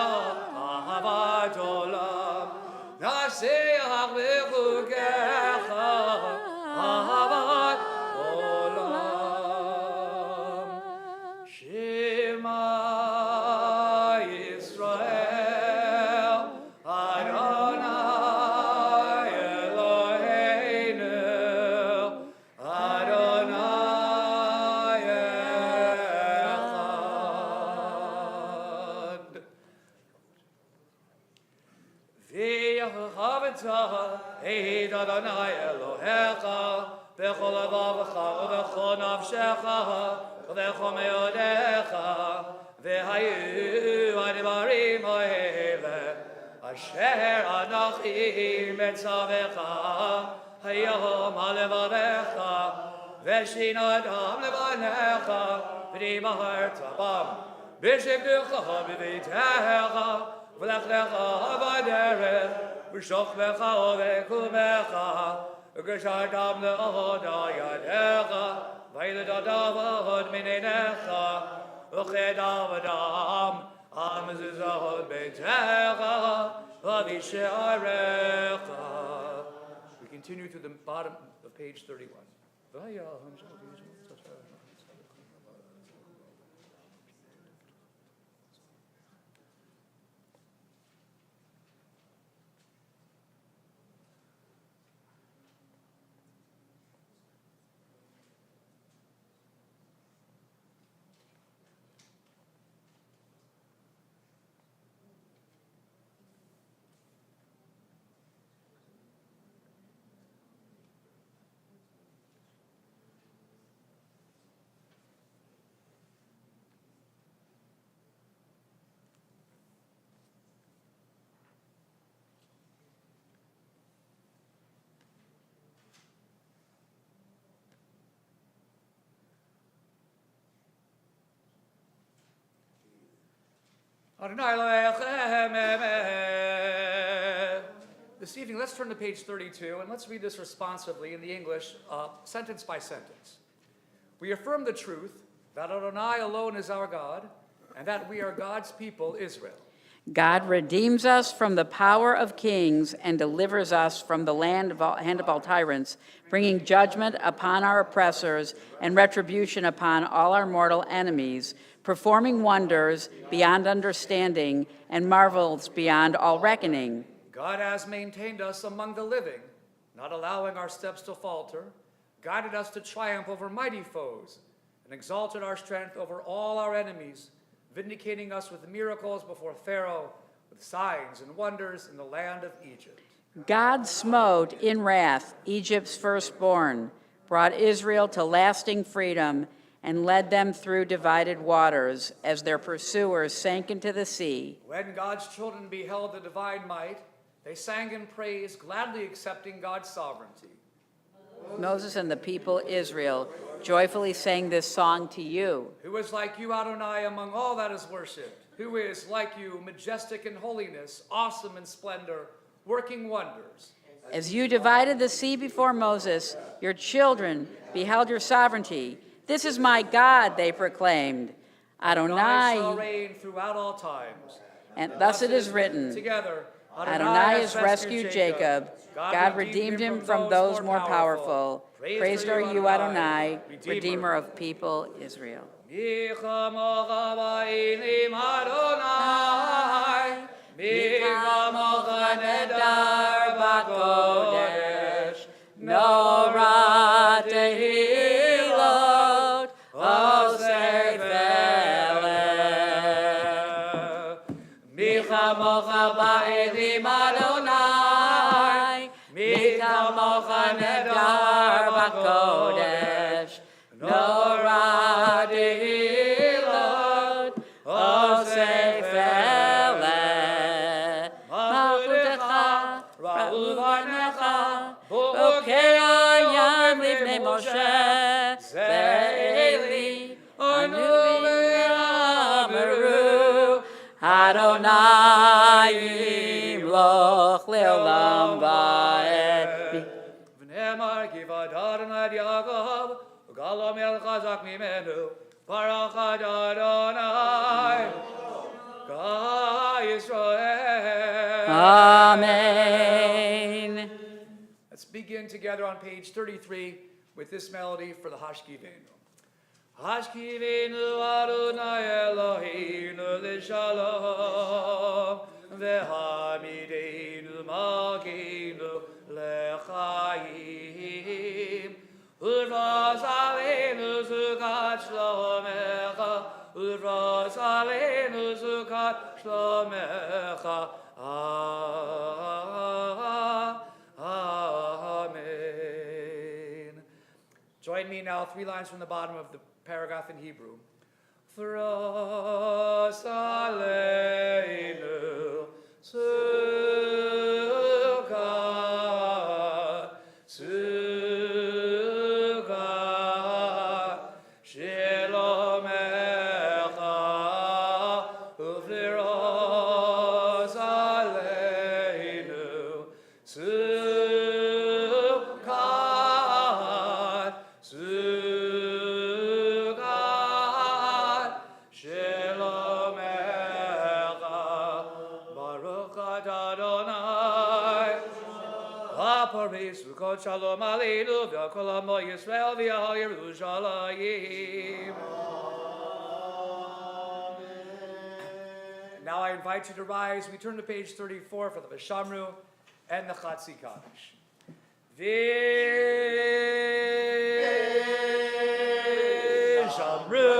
ahavat olam Naseach v'chukecha ahavat olam Shema Yisrael Adonai Eloheinu Adonai Echad V'yahavata Eid Adonai Elohecha B'chol levavecha u'b'chol nafshecha u'b'chol me'odecha v'hayu adbarim ha'ele asher anachi metzavecha hayom ha'levavecha v'shinadam levanecha v'nimahar tabam b'shivducha b'vitecha v'lechlecha b'derech v'shochvecha u'v'kumecha G'shadam le'oda yadecha, v'yledadavod minenecha, v'chedavadam, amzizahod beitecha, v'visharecha. We continue to the bottom of page 31. Adonai Elohechem Emet. This evening, let's turn to page 32, and let's read this responsively in the English, sentence by sentence. We affirm the truth that Adonai alone is our God, and that we are God's people, Israel. God redeems us from the power of kings and delivers us from the hand of all tyrants, bringing judgment upon our oppressors and retribution upon all our mortal enemies, performing wonders beyond understanding and marvels beyond all reckoning. God has maintained us among the living, not allowing our steps to falter, guided us to triumph over mighty foes, and exalted our strength over all our enemies, vindicating us with miracles before Pharaoh, with signs and wonders in the land of Egypt. God smote in wrath Egypt's firstborn, brought Israel to lasting freedom, and led them through divided waters as their pursuers sank into the sea. When God's children beheld the divine might, they sang in praise, gladly accepting God's sovereignty. Moses and the people Israel joyfully sang this song to you. Who is like you, Adonai, among all that is worshipped? Who is like you, majestic in holiness, awesome in splendor, working wonders? As you divided the sea before Moses, your children beheld your sovereignty. This is my God, they proclaimed. Adonai shall Adonai, reign throughout all times. and thus it is written, Together, Adonai has rescued Jacob. God redeemed him from those more powerful. Praised are you, Adonai, Redeemer of people Israel. Nora tehilot, osei feleh. Michamocha ba'elim Adonai, Michamocha nedar b'kodesh. Nora tehilot, osei feleh. Malchutecha, ra'u v'necha, Okay, Yam Livnei Moshe, Ze'eli, Anu V'Ameru, Adonai Yimloch Le'olam Va'ed. V'nemar kivadar nad Yaakov, U'galam el chazak mimenu, Baruch Adonai, Ga Yisrael. Amen. Let's begin together on page 33 with this melody for the Hashkivenu. Hashkivenu Adonai Eloheinu l'shalom, v'hamidenu magenu l'chaim, ulvaz aleinu zukat shlomecha, ulvaz aleinu zukat shlomecha. Amen. Join me now, 3 lines from the bottom of the paragraph in Hebrew. Thros aleinu sukkah, sukkah, shelomecha, uv'thros aleinu sukkah, sukkah, shelomecha, Baruch Adonai, ha'parei sukkot shalom aleinu, v'kol amo Yisrael v'yahal Yerushalayim. Now I invite you to rise. We turn to page 34 for the Vishamru and the Chatzi Kaddish. Vishamru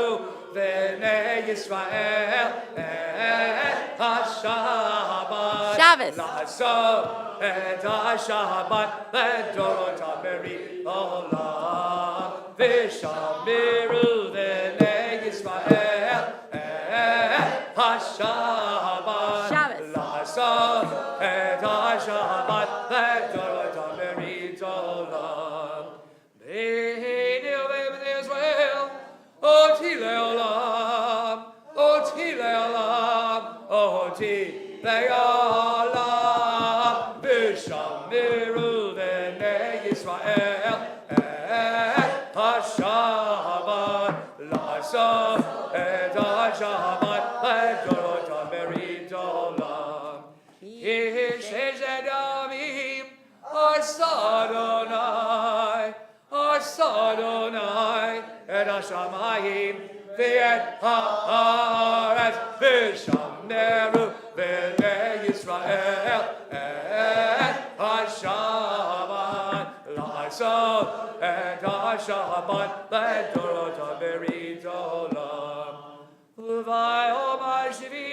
v'nei Yisrael et ha-Shabbat. Shabbos. La'asot et ha-Shabbat le'dorot ha'meri olam. V'shamiru v'nei Yisrael et ha-Shabbat. Shabbos. La'asot et ha-Shabbat le'dorot ha'meri olam. Be'enu ve'b'nei Yisrael oti le'olam, oti le'olam, Yisrael et HaShabbat La'asam et HaShabbat Le'dorot Berit Olam Ish Edamim Arsadonai et HaShamayim V'et ha'aretz v'shameru b'nei Yisrael et HaShabbat la'asot et HaShabbat le'dorot berit olam V'vayomar shvi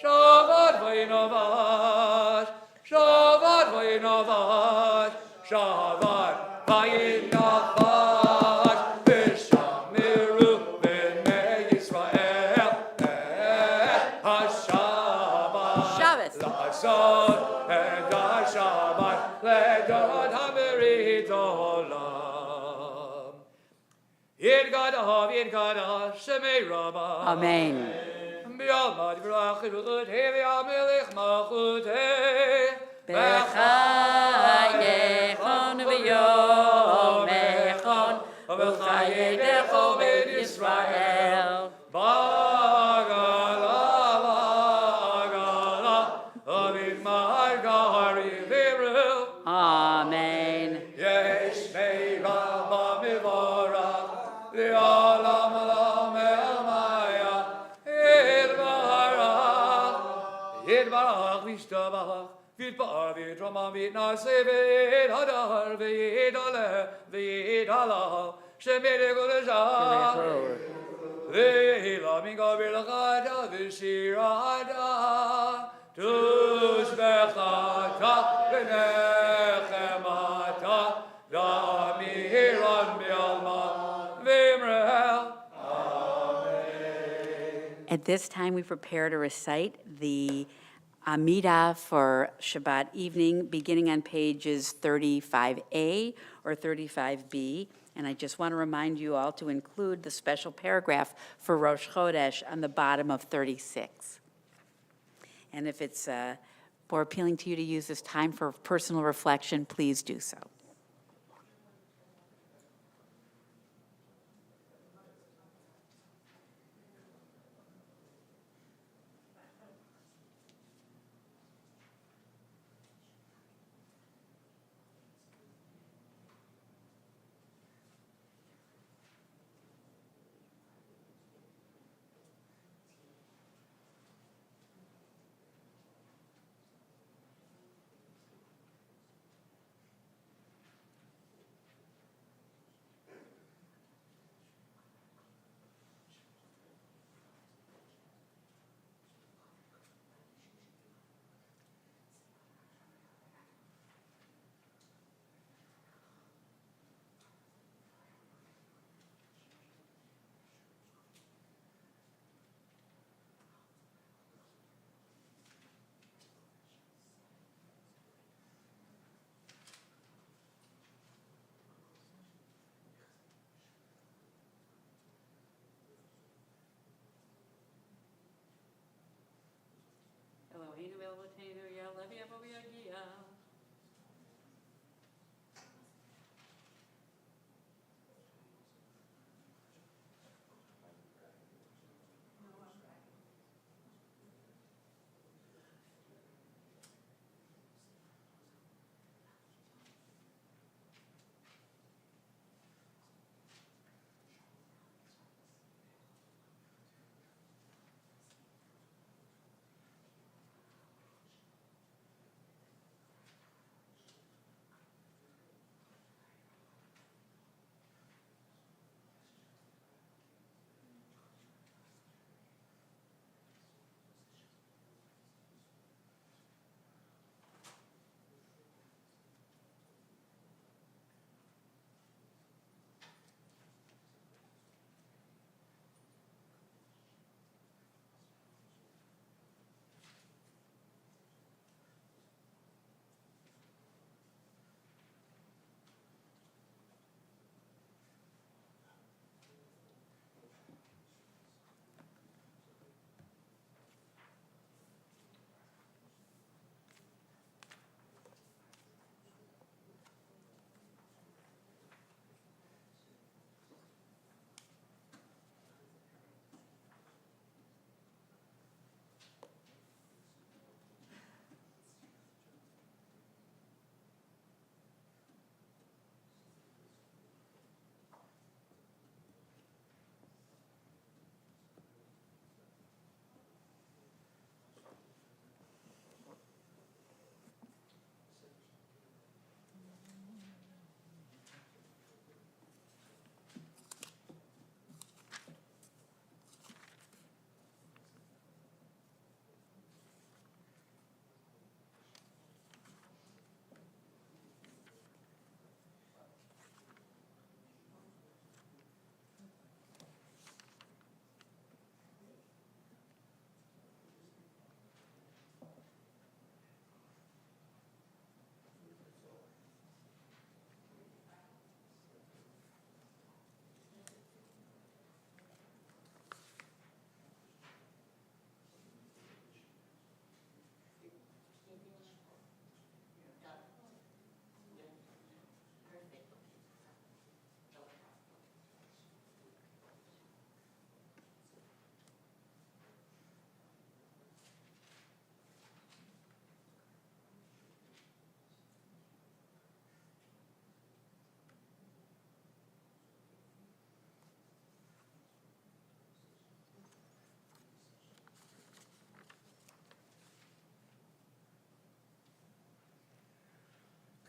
Shabbat v'yinovash Shabbat v'yinovash Shabbat v'yinovash v'shameru b'nei Yisrael et HaShabbat Shabbos. la'asot et HaShabbat le'dorot ha'berit olam Yidgadav Shemei Rabbah Amen. B'yalmad v'rach v'chutei v'yamelech malchutei B'chayechon v'yomechon v'chayedecho b'et Yisrael. B'agala avid margari v'ru Amen. Yesh mei Rabbah mivorach li'olam olam el-maya Yidbarach v'ishtabach v'yidbar v'yitrama v'yitnaseh v'yidhadar v'yidaleh v'yidaleh shemei v'gulashah v'hilam ingavir l'chata v'shirata tushbechata v'nechemata da'amiran b'alma v'imrel. At this time, we prepare to recite the Amidah for Shabbat evening, beginning on pages 35A or 35B. And I just want to remind you all to include the special paragraph for Rosh Chodesh on the bottom of 36. And if it's more appealing to you to use this time for personal reflection, please do so.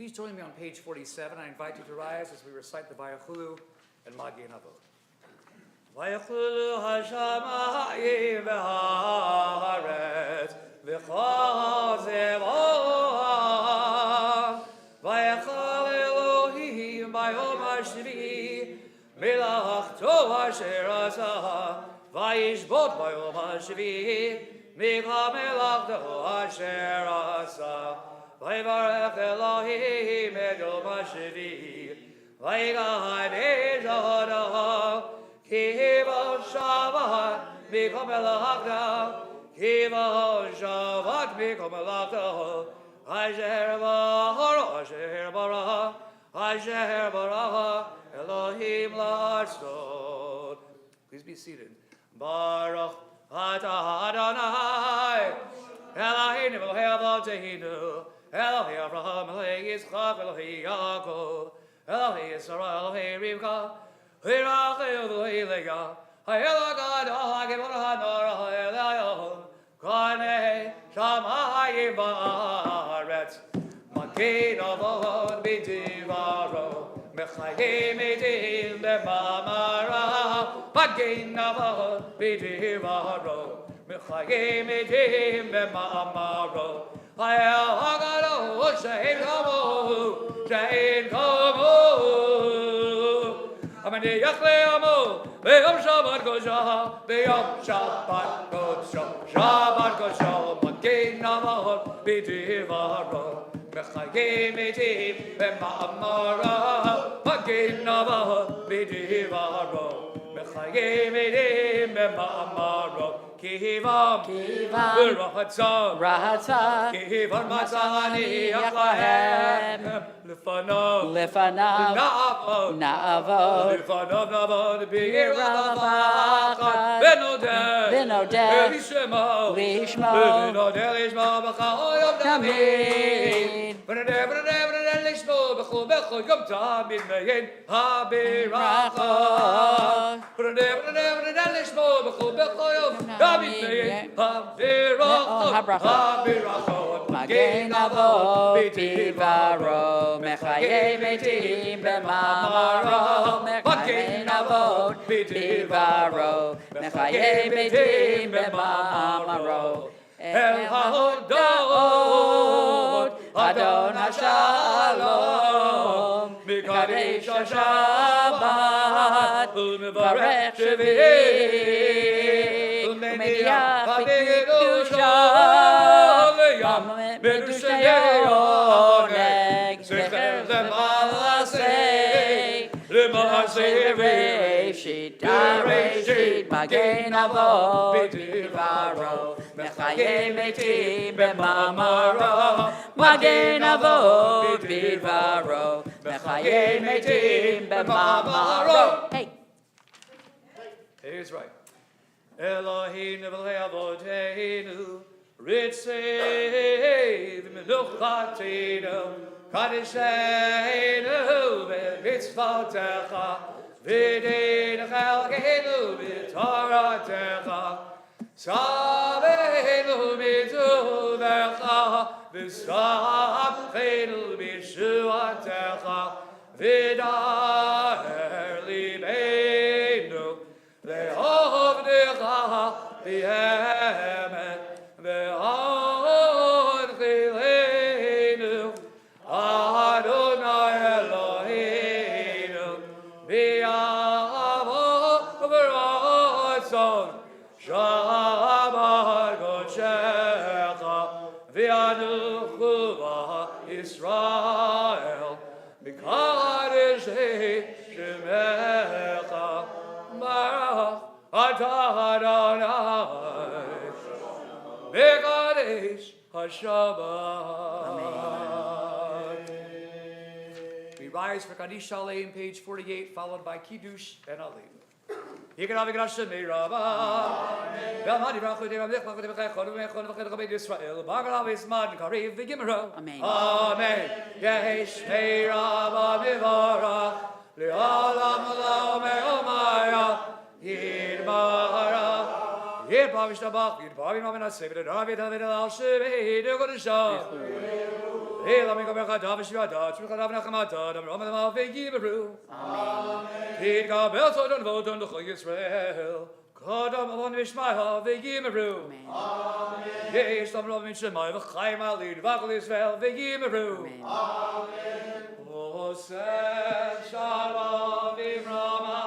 Please join me on page 47. I invite you to rise as we recite the Vayachulu and Magen Avot. Vayachulu hashamayim v'haaretz v'chazev olam vayachal Elohim bayom hashvi melachto asher asa vayishbot bayom hashvi mikra melachto asher asa vayvarech Elohim et yom hashvi vaygadesh hadav Kiva Shabbat Mikom Elachta Kiva Shabbat Mikom Elachta Asher Barah Asher Barah Asher Barah Elohim Lashon. Please be seated. Baruch Atah Adonai Eloheinu Elohei Avotenu Elohei Avraham Elohei Yitzchak Elohei Yaakov Elohei Yisrael Elohei Rivka Shamayim Ba'aretz Magen Avot B'divaro Mechayim Edim B'mamara Magen Avot B'divaro Mechayim Edim B'mamaro Hayel Hagado Shein Komo Shein Komo Amani Yachleamo, Be'yom Shabbat Kosha, Be'yom Shabbat Kosha, Shabbat Kosha, Magen Avot B'divaro, Mechayim Edim B'ma'amara, Magen Avot B'divaro, Mechayim Edim B'ma'amara, Kivam, Rahatza, Kivam Matzani Yachlahem, Lefanav, Na'avod, Lefanav Navod, Bi'eravachat, Benodeh, Lishmo, Benodeh Lishmo, B'chayom Tamid, Benodeh Lishmo, B'chol Yom Tamid, Me'yin HaBiracha, Benodeh Lishmo, B'chol Yom Tamid, Me'yin HaBiracha, Magen Avot B'divaro, Mechayim Edim B'mamaro, Magen Avot B'divaro, Mechayim Edim B'mamaro. El HaHodot, Adon HaShalom, Mikadesh HaShabbat, U'mevarech Shevit, U'meniach B'kedusha, Medusha Yeroneg, Zecher Lema'aseh, Reshit, Magen Avot B'divaro, Mechayim Edim B'mamaro, Magen Avot B'divaro, Mechayim Edim B'mamaro. Hey. Here's right. Eloheinu v'lei avoteinu, Ritzev Menuchatenu, Kadeshenu v'mitzvotecha, V'din chelkeinu v'toratecha, Savenu mitzuvecha, V'savchenu b'shuatecha, V'daher libeinu, Le'ovnecha B'emet, Ve'od chilenu, Adonai Eloheinu, V'yavo v'ratzon, Shabbat Kodshecha, V'yanuchu Yisrael, B'kadesh Shemecha, Baruch Atah Adonai, B'kadesh HaShabbat. We rise for Kaddish Shalem, page 48, followed by Kiddush and Alelu. Yikarav Yigrashem Meirava. Belmadi Rachu Devam Lechmach Devechon Vechon Vechon Vechon Yisrael. Bagarav Ismad Kariv V'Gimra. Amen. Amen. Yesh Meirava Mivara. Le'alam Lao Me'omaya. Yidbara. Rav Shtabach, Vid Bavim Amen Aseh, Vid David David Al Shebei, De Kodeshah. Hey, let me go back to David Shvada, Shvada David Nachamata, David Roman Mal Vegibru. Amen. Kid Gabel Sodon Vodon Luch Yisrael. Kodam Avon Vishmaya Vegibru. Amen. Yes, David Roman Shemai V'chaim Alid V'achol Yisrael Vegibru. Amen. Oseh Shalom V'Rama.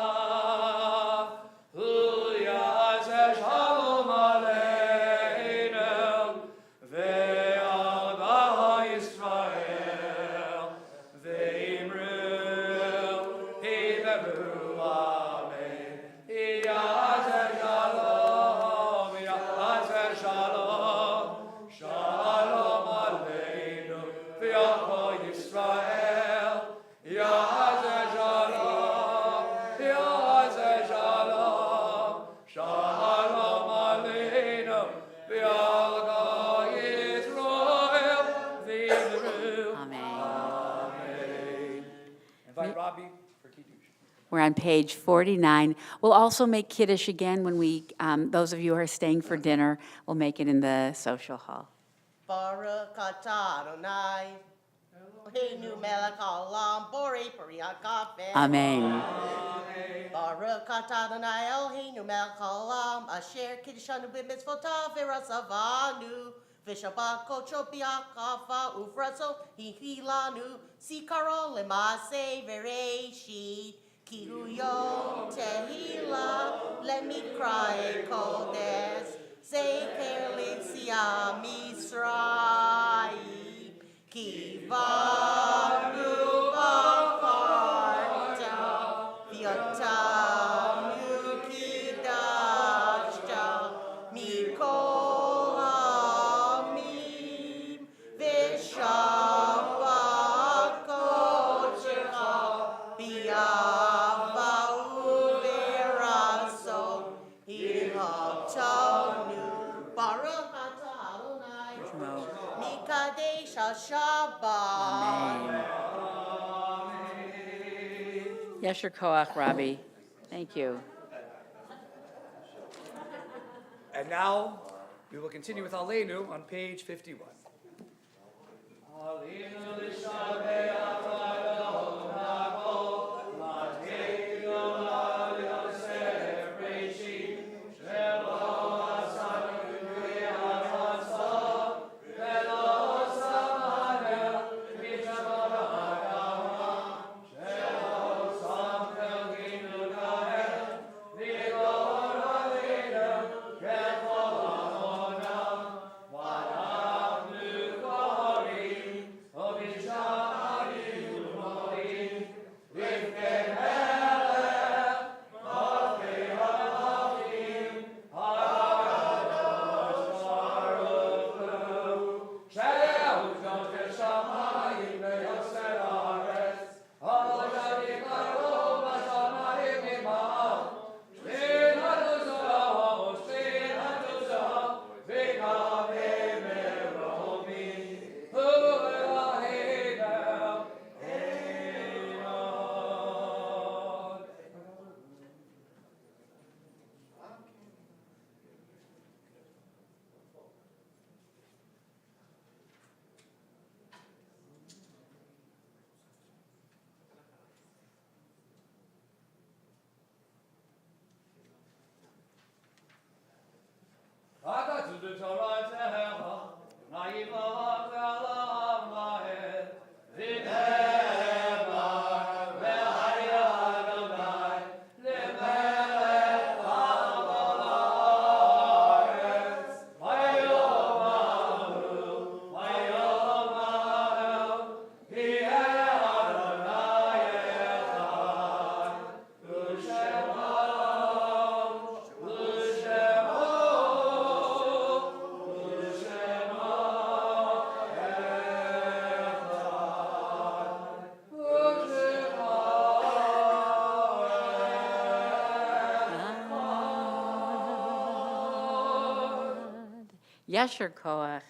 Uyazeh Shalom Aleinu. Ve'al B'Ha Yisrael. Ve'imru. Hiberu. Amen. Uyazeh Shalom. Uyazeh Shalom. Shalom Aleinu. Ve'al B'Ha Yisrael. Uyazeh Shalom. Uyazeh Shalom. Shalom Aleinu. Ve'al B'Ha Yisrael. Ve'imru. Amen. Amen. Invite Robbie for Kiddush. We're on page 49. We'll also make Kiddush again when we, those of you who are staying for dinner, will make it in the social hall. Baruch atah Adonai, Eloheinu melech haolam, borei peri hakafen. Amen. Baruch atah Adonai, Eloheinu melech haolam, asher kiddishanu b'mitzvotav v'rasavanu, v'shabbat kocho bi'akafa ufraso hihilanu, sikaro lemase v'reishit, ki hu yom tehila, let me cry kodes. Zeker Litziam Yisrael, Ki Vanu V'Afarta, V'Yotam Yukidashta, Mikol Hamim, V'Shabbat Kodecha, B'Yava U'V'Raso, Hihotonu, Baruch atah Adonai, Mikadesh HaShabbat. Yesher Koach, Robbie. Thank you. And now, we will continue with Aleinu on page 51. Aleinu l'shavei Adonai Hako, Lateilu l'Yosef Reishit, Shelo Asanu Yasam, Velo Samanel, Mishabot Hagam, Shelo Samkel Ginu Gael, Vigor Aleinu, Kefol Amonam, Vanavnu Korim, Obishani Umorim, Rivken Melech, Malkei HaMelachim, Hakadosh Baruch Hu, Shehu Zot Shamayim ve'Yosef Haaretz, Ha'oloshav Yikaru B'Shamayim Imam, Shvin HaTuzot, Shvin HaTuzot, V'Kavim Meromim, Hu Eloheinu, Einon. Yesher Koach.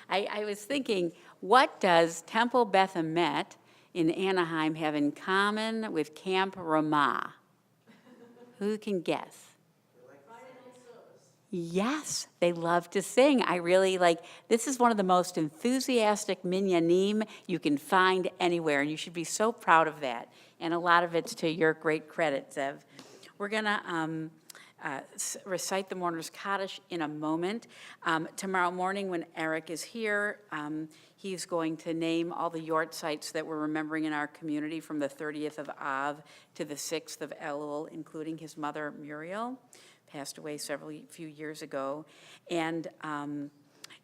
I was thinking, what does Temple Beth Emet in Anaheim have in common with Camp Ramah? Who can guess? Yes, they love to sing. I really like, this is one of the most enthusiastic minyanim you can find anywhere, and you should be so proud of that. And a lot of it's to your great credit, Zev. We're going to recite the Mourner's Kaddish in a moment. Tomorrow morning when Eric is here, he's going to name all the yort sites that we're remembering in our community from the 30th of Av to the 6th of Elul, including his mother Muriel, passed away few years ago. And,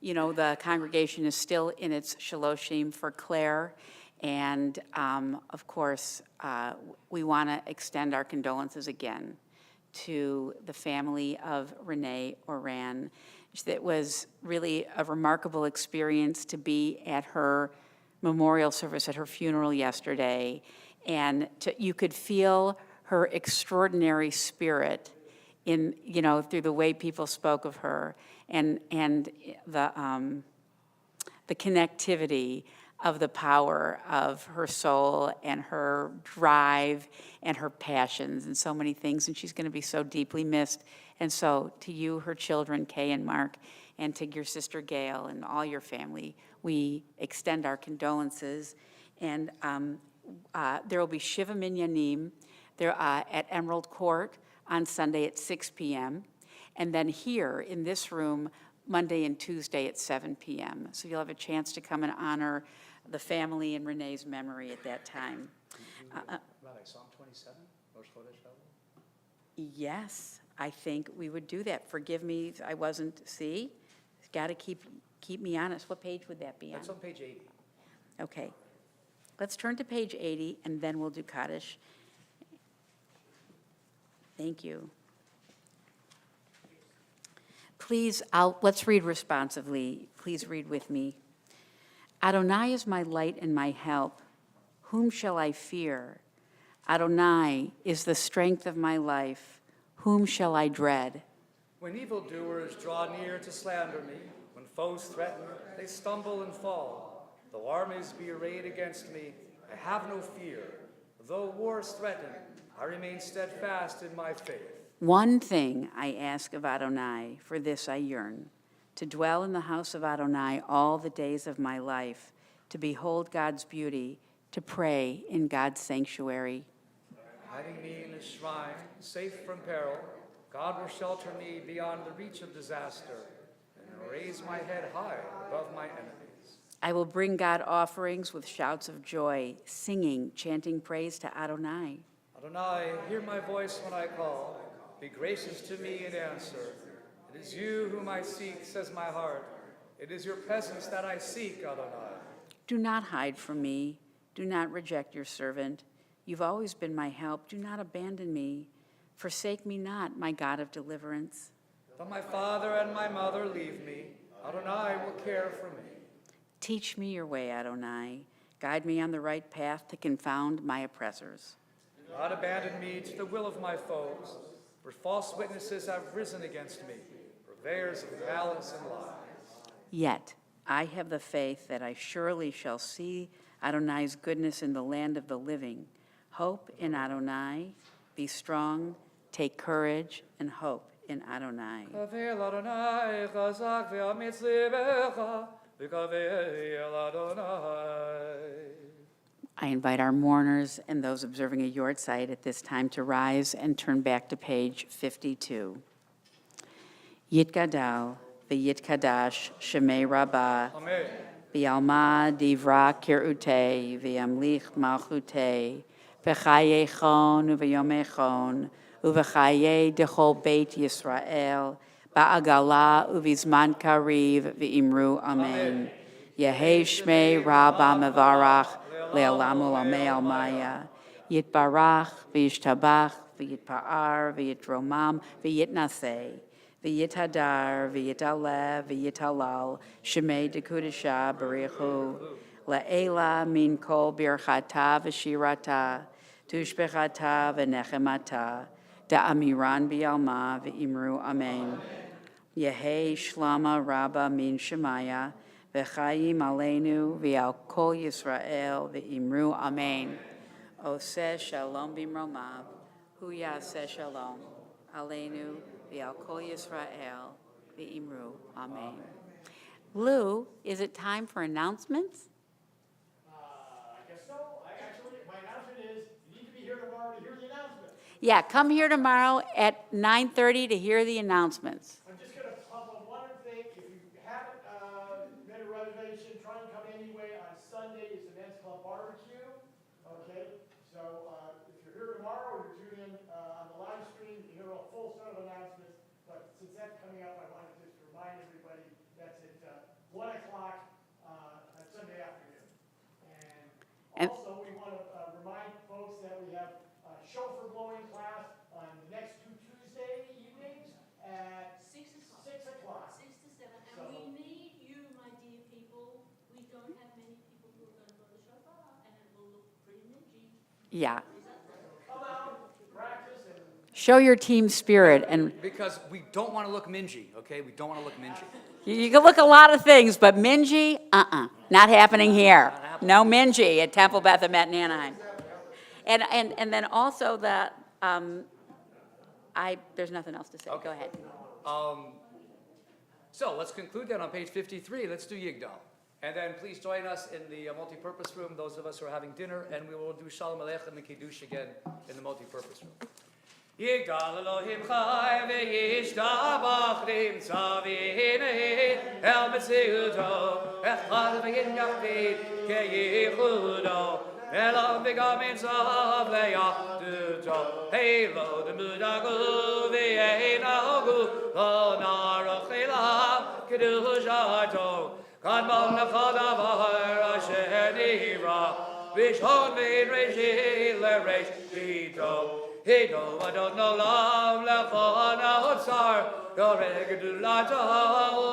you know, the congregation is still in its shaloshim for Claire. And, of course, we want to extend our condolences again to the family of Renee Oran. It was really a remarkable experience to be at her memorial service, at her funeral yesterday. And you could feel her extraordinary spirit in, you know, through the way people spoke of her, and the connectivity of the power of her soul and her drive and her passions and so many things, and she's going to be so deeply missed. And so to you, her children, Kay and Mark, and to your sister Gail and all your family, we extend our condolences. And there will be Shiva Minyanim there at Emerald Court on Sunday at 6 p.m., and then here in this room Monday and Tuesday at 7 p.m. So you'll have a chance to come and honor the family and Renee's memory at that time. Rabbi, Psalm 27, Rosh Chodesh Elul? Yes, I think we would do that. Forgive me, I wasn't, see? Got to keep me honest. What page would that be on? That's on page 80. Okay. Let's turn to page 80, and then we'll do Kaddish. Thank you. Please, let's read responsively. Please read with me. Adonai is my light and my help. Whom shall I fear? Adonai is the strength of my life. Whom shall I dread? When evildoers draw near to slander me, when foes threaten, they stumble and fall. Though armies be arrayed against me, I have no fear. Though wars threaten, I remain steadfast in my faith. One thing I ask of Adonai, for this I yearn, to dwell in the house of Adonai all the days of my life, to behold God's beauty, to pray in God's sanctuary. Hiding me in his shrine, safe from peril, God will shelter me beyond the reach of disaster, and raise my head high above my enemies. I will bring God offerings with shouts of joy, singing, chanting praise to Adonai. Adonai, hear my voice when I call. Be gracious to me and answer. It is you whom I seek, says my heart. It is your presence that I seek, Adonai. Do not hide from me. Do not reject your servant. You've always been my help. Do not abandon me. Forsake me not, my God of deliverance. Though my father and my mother leave me, Adonai will care for me. Teach me your way, Adonai. Guide me on the right path to confound my oppressors. Do not abandon me to the will of my foes, for false witnesses have risen against me, purveyors of malice and lies. Yet I have the faith that I surely shall see Adonai's goodness in the land of the living. Hope in Adonai. Be strong, take courage, and hope in Adonai. Kavel Adonai, chazak ve'amitz libecha, v'kavel Adonai. I invite our mourners and those observing a yort site at this time to rise and turn back to page 52. Yitgadal v'yitkadash shemei rabbah Amen. v'yalma divra kir'utei v'yamlich malchutei v'chayechon v'yomechon uv'chaye dechol beit Yisrael ba'agala uv'izman kariv v'imru amen. Yehei shmei rabbah mevarach le'olam olamei almaya. Yitbarach v'yishtabach v'yitpa'ar v'yitromam v'yitnaseh v'yithadar v'yitalev v'yitalal shemei dekudesha barichu la'ela min kol birchata v'shirata tushbechata v'nechemata da'amiran b'yalma v'imru amen. Yehei shlama rabba min shemaya v'chayim aleinu v'al kol Yisrael v'imru amen. Oseh shalom b'mromav hu yaseh shalom aleinu v'al kol Yisrael V'imru, amen. Lou, is it time for announcements? I guess so. Actually, my announcement is, you need to be here tomorrow to hear the announcement. Yeah, come here tomorrow at 9:30 to hear the announcements. I'm just gonna pop up one other thing. If you haven't, made a reservation, try and come anyway. On Sunday is the Men's Club Barbecue, okay? So, if you're here tomorrow, or you're tuning in, on the live stream, you hear a full set of announcements. But since that's coming up, I wanted just to remind everybody, that's at, 1 o'clock, on Sunday afternoon. And- And also, we want to remind folks that we have a chauffeur blowing class on the next 2 Tuesday evenings at 6 o'clock. 6 o'clock. 6 to 7, So- and we need you, my dear people. We don't have many people who are gonna go to shofar, and it will look pretty mingy. Yeah. Come out, practice, and Show your team spirit, and Because we don't want to look mingy, okay? We don't want to look mingy. you can look a lot of things, but Minji, not happening here. No Minji at Temple Beth Emet in Anaheim. And then also there's nothing else to say. Go ahead. So let's conclude that on page 53. Let's do Yigdal. And then please join us in the multipurpose room, those of us who are having dinner, and we will do Shalom Aleichem and Kiddush again in the multipurpose room. Yigdal Elohim Chai v'yishtabach nimtza v'hinei el metzilto echad v'yin yachid keyichudo elam v'gam intzav le'yachduto heilo demudagu v'yeinagu lo narach elam kedushato kadmon nechadavar asher nira v'shon v'in reishi l'reish chito Hey, no, I don't know love, lefana otsar, yoregedulato,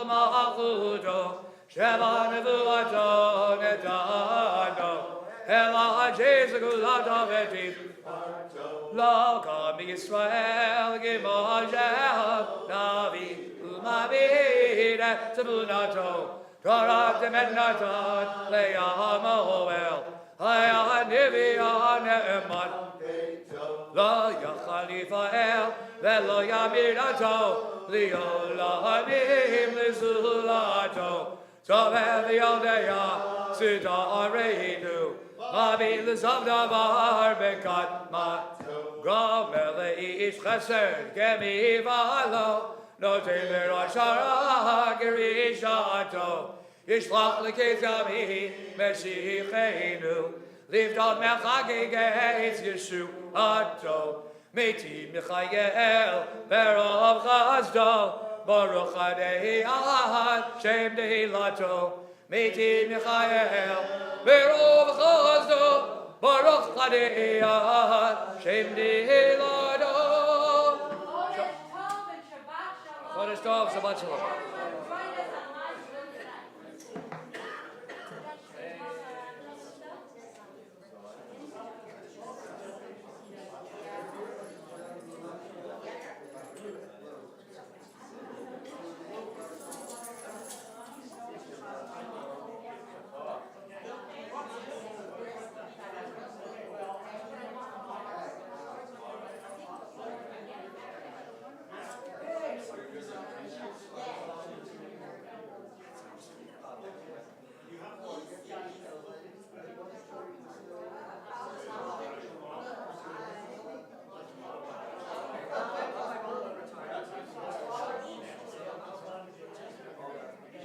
ma'achudo, shevanevuato, netano, ela jezegulato vetiv, lo kam Yisrael, gimojeh, navi, umavide, tabunato, torak demenaton, le'yamoel, hayanivian eman, Lo yachalifael velo yamirato liolanim lizulato Sovev yodeya sida areinu Mavi lizavdavar bekat mat Gomele ish chesed gemi valo No temer ashara gerishato Yishlach lekez yami meshicheinu Lift on Mechagigeit Yeshu Ato Meti Michael Berov Chazdo Baruch Adei Ahad Shem Dei Lato Meti Michael Berov Chazdo Baruch Adei Ahad Shem Dei Lato Chodesh Tov, Shabbat Shalom.